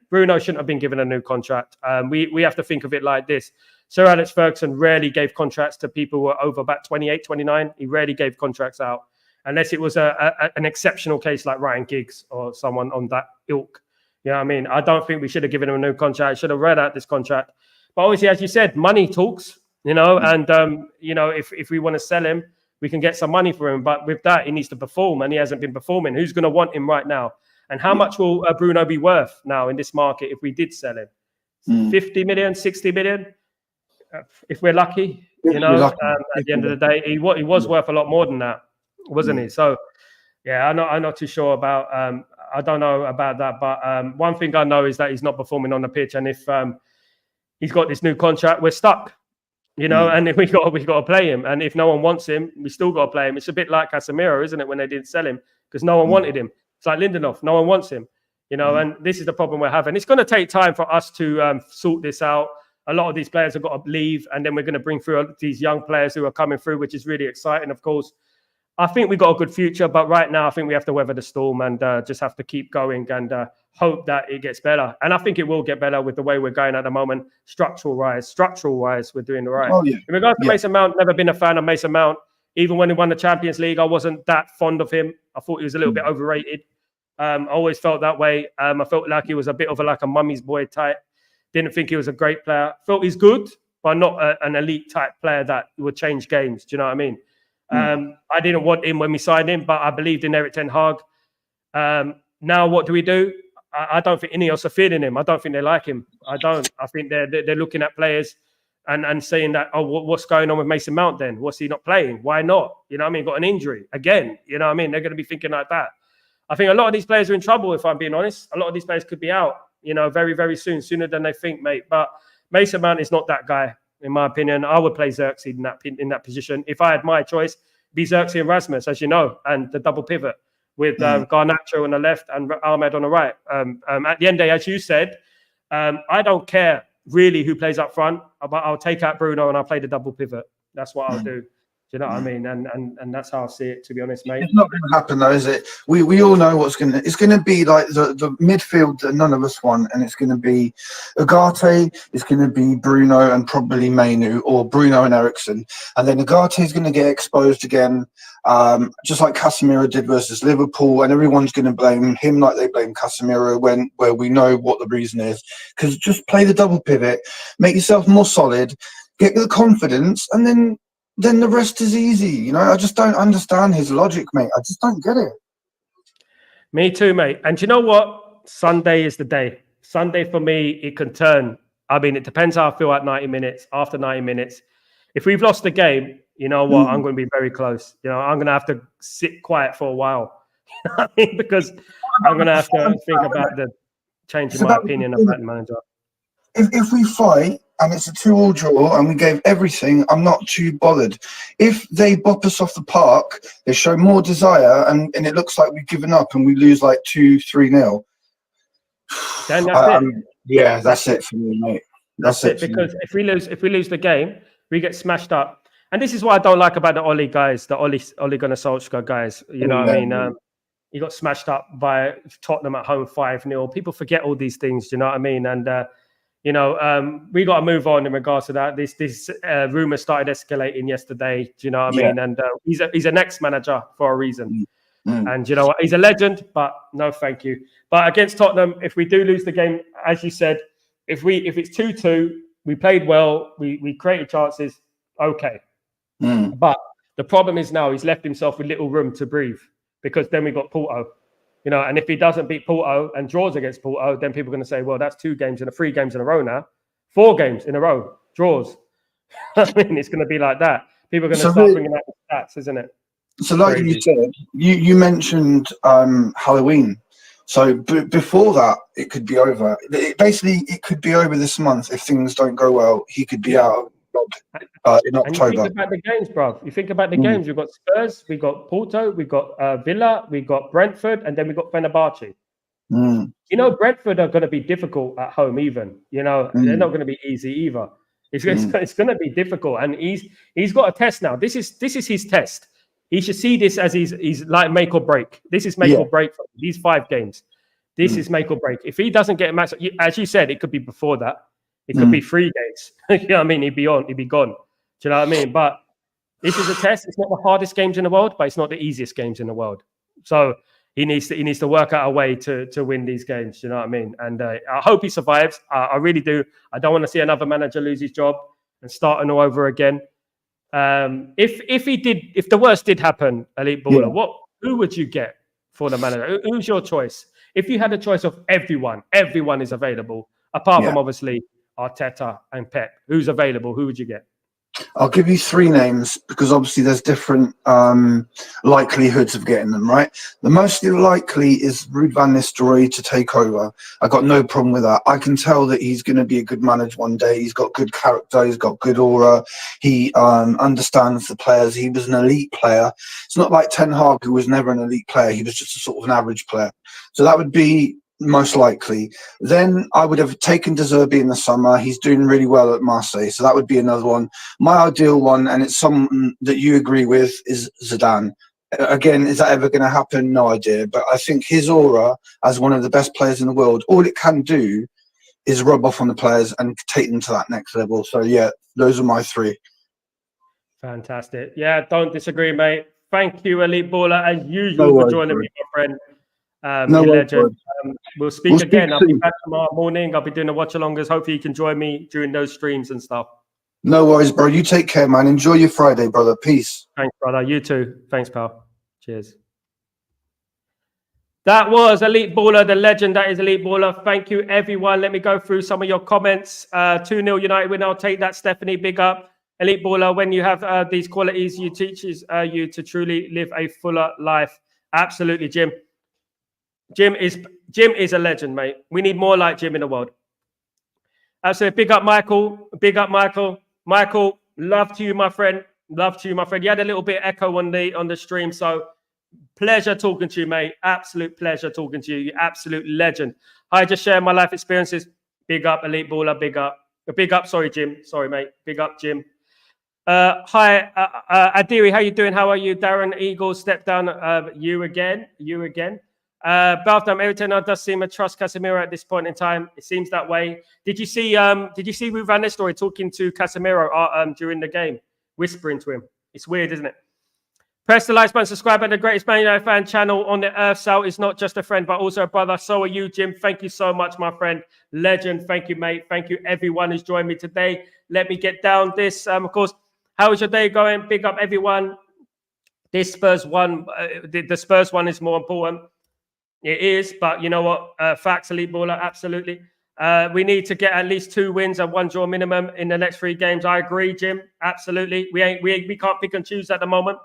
Bruno shouldn't have been given a new contract. We have to think of it like this. Sir Alex Ferguson rarely gave contracts to people who were over about 28, 29. He rarely gave contracts out unless it was an exceptional case like Ryan Giggs or someone on that ilk. You know what I mean? I don't think we should have given him a new contract. Should have read out this contract. But obviously, as you said, money talks, you know, and, you know, if we want to sell him, we can get some money for him. But with that, he needs to perform, and he hasn't been performing. Who's going to want him right now? And how much will Bruno be worth now in this market if we did sell him? 50 million, 60 million? If we're lucky, you know, at the end of the day, he was worth a lot more than that, wasn't he? So, yeah, I'm not too sure about, I don't know about that. But one thing I know is that he's not performing on the pitch. And if he's got this new contract, we're stuck, you know, and if we got to play him. And if no one wants him, we still got to play him. It's a bit like Casemiro, isn't it, when they didn't sell him because no one wanted him. It's like Lindelof. No one wants him, you know, and this is the problem we're having. It's going to take time for us to sort this out. A lot of these players have got to leave, and then we're going to bring through these young players who are coming through, which is really exciting, of course. I think we've got a good future, but right now I think we have to weather the storm and just have to keep going and hope that it gets better. And I think it will get better with the way we're going at the moment. Structural-wise, we're doing the right. In regards to Mason Mount, never been a fan of Mason Mount. Even when he won the Champions League, I wasn't that fond of him. I thought he was a little bit overrated. I always felt that way. I felt like he was a bit of like a mummy's boy type. Didn't think he was a great player. Felt he's good, but not an elite type player that would change games. Do you know what I mean? I didn't want him when we signed him, but I believed in Erik ten Hag. Now what do we do? I don't think Ineos are feeling him. I don't think they like him. I don't. I think they're looking at players and saying that, oh, what's going on with Mason Mount then? What's he not playing? Why not? You know what I mean? Got an injury again. You know what I mean? They're going to be thinking like that. I think a lot of these players are in trouble, if I'm being honest. A lot of these players could be out, you know, very, very soon, sooner than they think, mate. But Mason Mount is not that guy, in my opinion. I would play Xerxes in that position. If I had my choice, be Xerxes and Rasmus, as you know, and the double pivot with Garnacho on the left and Ahmed on the right. At the end of the day, as you said, I don't care really who plays up front, but I'll take out Bruno and I'll play the double pivot. That's what I'll do. Do you know what I mean? And that's how I see it, to be honest, mate. It's not going to happen, though, is it? We all know it's going to be like the midfield that none of us want, and it's going to be Ugarte, it's going to be Bruno and probably Mainu, or Bruno and Eriksen. And then Ugarte is going to get exposed again, just like Casemiro did versus Liverpool, and everyone's going to blame him like they blame Casemiro where we know what the reason is. Because just play the double pivot, make yourself more solid, get the confidence, and then the rest is easy. You know, I just don't understand his logic, mate. I just don't get it. Me too, mate. And you know what? Sunday is the day. Sunday for me, it can turn. I mean, it depends how I feel at 90 minutes, after 90 minutes. If we've lost the game, you know what? I'm going to be very close. You know, I'm going to have to sit quiet for a while. You know what I mean? Because I'm going to have to think about changing my opinion about the manager. If we fight and it's a 2-2 draw and we gave everything, I'm not too bothered. If they bop us off the park, they show more desire and it looks like we've given up and we lose like 2-3-0. Then that's it. Yeah, that's it for me, mate. That's it. Because if we lose the game, We get smashed up. And this is what I don't like about the Oli guys, the Ole Gunnar Solskjaer guys. You know what I mean? He got smashed up by Tottenham at home 5-0. People forget all these things, you know what I mean? And, we got to move on in regards to that. This rumor started escalating yesterday, do you know what I mean? And he's an ex-manager for a reason. And you know what? He's a legend, but no thank you. But against Tottenham, if we do lose the game, as you said, if it's 2-2, we played well, we created chances, okay. But the problem is now he's left himself with little room to breathe, because then we got Porto, and if he doesn't beat Porto and draws against Porto, then people are going to say, well, that's 3 games in a row now, 4 games in a row, draws. I mean, it's going to be like that. People are going to start bringing out the stats, isn't it? So like you said, you mentioned Halloween. So before that, it could be over. It could be over this month if things don't go well. He could be out in October. And you think about the games, bro. You think about the games. We've got Spurs, we've got Porto, we've got Villa, we've got Brentford, and then we've got Fenerbahce. Brentford are going to be difficult at home even. They're not going to be easy either. It's going to be difficult. And he's got a test now. This is his test. He should see this as he's like make or break. This is make or break for these 5 games. This is make or break. If he doesn't get a match, as you said, it could be before that. It could be 3 games. You know what I mean? He'd be gone. Do you know what I mean? But this is a test. It's not the hardest games in the world, but it's not the easiest games in the world. So he needs to work out a way to win these games. You know what I mean? And I hope he survives. I really do. I don't want to see another manager lose his job and starting all over again. If the worst did happen, Elite Baller, who would you get for the manager? Who's your choice? If you had a choice of everyone is available, apart from obviously Arteta and Pep. Who's available? Who would you get? I'll give you 3 names because obviously there's different likelihoods of getting them, right? The most likely is Ruud van Nistelrooy to take over. I got no problem with that. I can tell that he's going to be a good manager one day. He's got good character. He's got good aura. He understands the players. He was an elite player. It's not like Ten Hag, who was never an elite player. He was just a sort of an average player. So that would be most likely. Then I would have taken De Zerbi in the summer. He's doing really well at Marseille, so that would be another one. My ideal one, and it's someone that you agree with, is Zidane. Again, is that ever going to happen? No idea. But I think his aura as one of the best players in the world, all it can do is rub off on the players and take them to that next level. So yeah, those are my 3. Fantastic. Yeah, don't disagree, mate. Thank you, Elite Baller, as usual, for joining me, my friend. Legend. We'll speak again. I'll be back tomorrow morning. I'll be doing the watch-alongers. Hopefully you can join me during those streams and stuff. No worries, bro. You take care, man. Enjoy your Friday, brother. Peace. Thanks, brother. You too. Thanks, pal. Cheers. That was Elite Baller, the legend that is Elite Baller. Thank you, everyone. Let me go through some of your comments. 2-0 United win. I'll take that, Stephanie. Big up. Elite Baller, when you have these qualities, you teaches you to truly live a fuller life. Absolutely, Jim. Jim is a legend, mate. We need more like Jim in the world. So big up, Michael. Big up, Michael. Michael, love to you, my friend. Love to you, my friend. You had a little bit of echo on the stream, so pleasure talking to you, mate. Absolute pleasure talking to you. You absolute legend. I just share my life experiences. Big up, Elite Baller. Big up. Big up. Sorry, Jim. Sorry, mate. Big up, Jim. Hi, Adiri. How you doing? How are you? Darren Eagle, step down. You again. Beltham, every time does seem to trust Casemiro at this point in time. It seems that way. Did you see Ruud van Nistelrooy talking to Casemiro during the game, whispering to him? It's weird, isn't it? Press the like button, subscribe, and the greatest Man United fan channel on the earth. Sal is not just a friend, but also a brother. So are you, Jim. Thank you so much, my friend. Legend. Thank you, mate. Thank you, everyone who's joined me today. Let me get down this. Of course, how is your day going? Big up, everyone. This Spurs one, the Spurs one is more important. It is, but you know what? Facts, Elite Baller, absolutely. We need to get at least 2 wins and 1 draw minimum in the next 3 games. I agree, Jim. Absolutely. We can't pick and choose at the moment.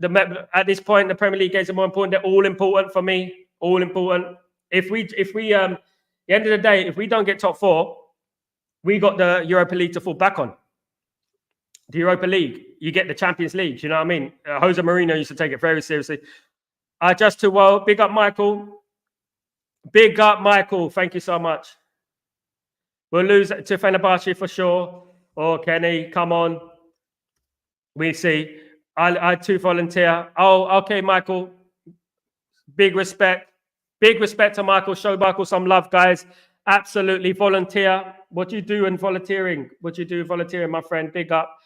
At this point, the Premier League games are more important. They're all important for me. All important. If we at the end of the day, if we don't get top 4, we got the Europa League to fall back on. The Europa League, you get the Champions League. You know what I mean? Jose Mourinho used to take it very seriously. Just too well. Big up, Michael. Big up, Michael. Thank you so much. We'll lose to Fenerbahce for sure. Oh, Kenny, come on. We see. I too volunteer. Oh, okay, Michael. Big respect. Big respect to Michael. Show Michael some love, guys. Absolutely volunteer. What do you do in volunteering? What do you do volunteering, my friend? Big up.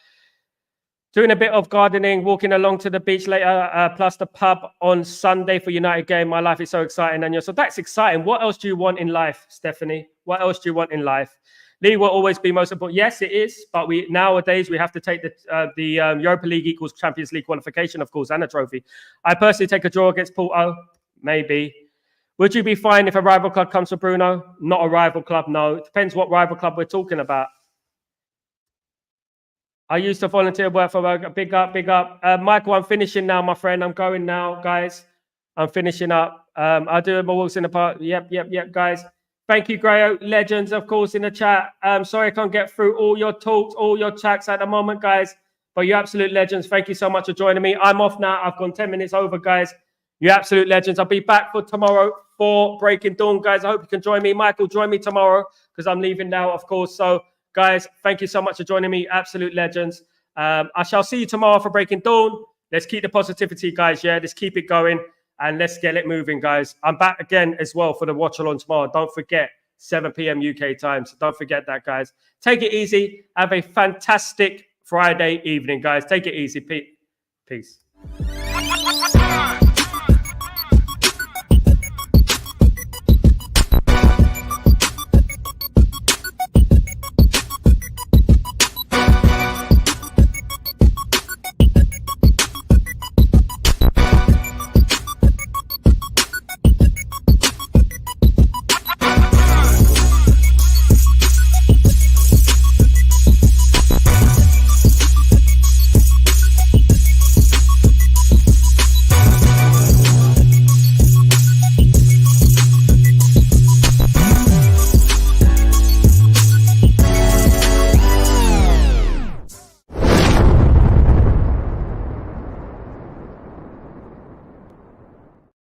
Doing a bit of gardening, walking along to the beach later, plus the pub on Sunday for United game. My life is so exciting. And so that's exciting. What else do you want in life, Stephanie? What else do you want in life? League will always be most important. Yes, it is. But nowadays we have to take the Europa League equals Champions League qualification, of course, and a trophy. I personally take a draw against Porto. Maybe. Would you be fine if a rival club comes for Bruno? Not a rival club, no. It depends what rival club we're talking about. I used to volunteer work for a big up. Michael, I'm finishing now, my friend. I'm going now, guys. I'm finishing up. I do my walks in the park. Yep, guys. Thank you, Grayo. Legends, of course, in the chat. Sorry I can't get through all your talks, all your chats at the moment, guys. But you absolute legends. Thank you so much for joining me. I'm off now. I've gone 10 minutes over, guys. You absolute legends. I'll be back for tomorrow for Breaking Dawn, guys. I hope you can join me. Michael, join me tomorrow because I'm leaving now, of course. So, guys, thank you so much for joining me. Absolute legends. I shall see you tomorrow for Breaking Dawn. Let's keep the positivity, guys. Yeah, let's keep it going and let's get it moving, guys. I'm back again as well for the watch along tomorrow. Don't forget, 7 p.m. UK time. So don't forget that, guys. Take it easy. Have a fantastic Friday evening, guys. Take it easy. Peace.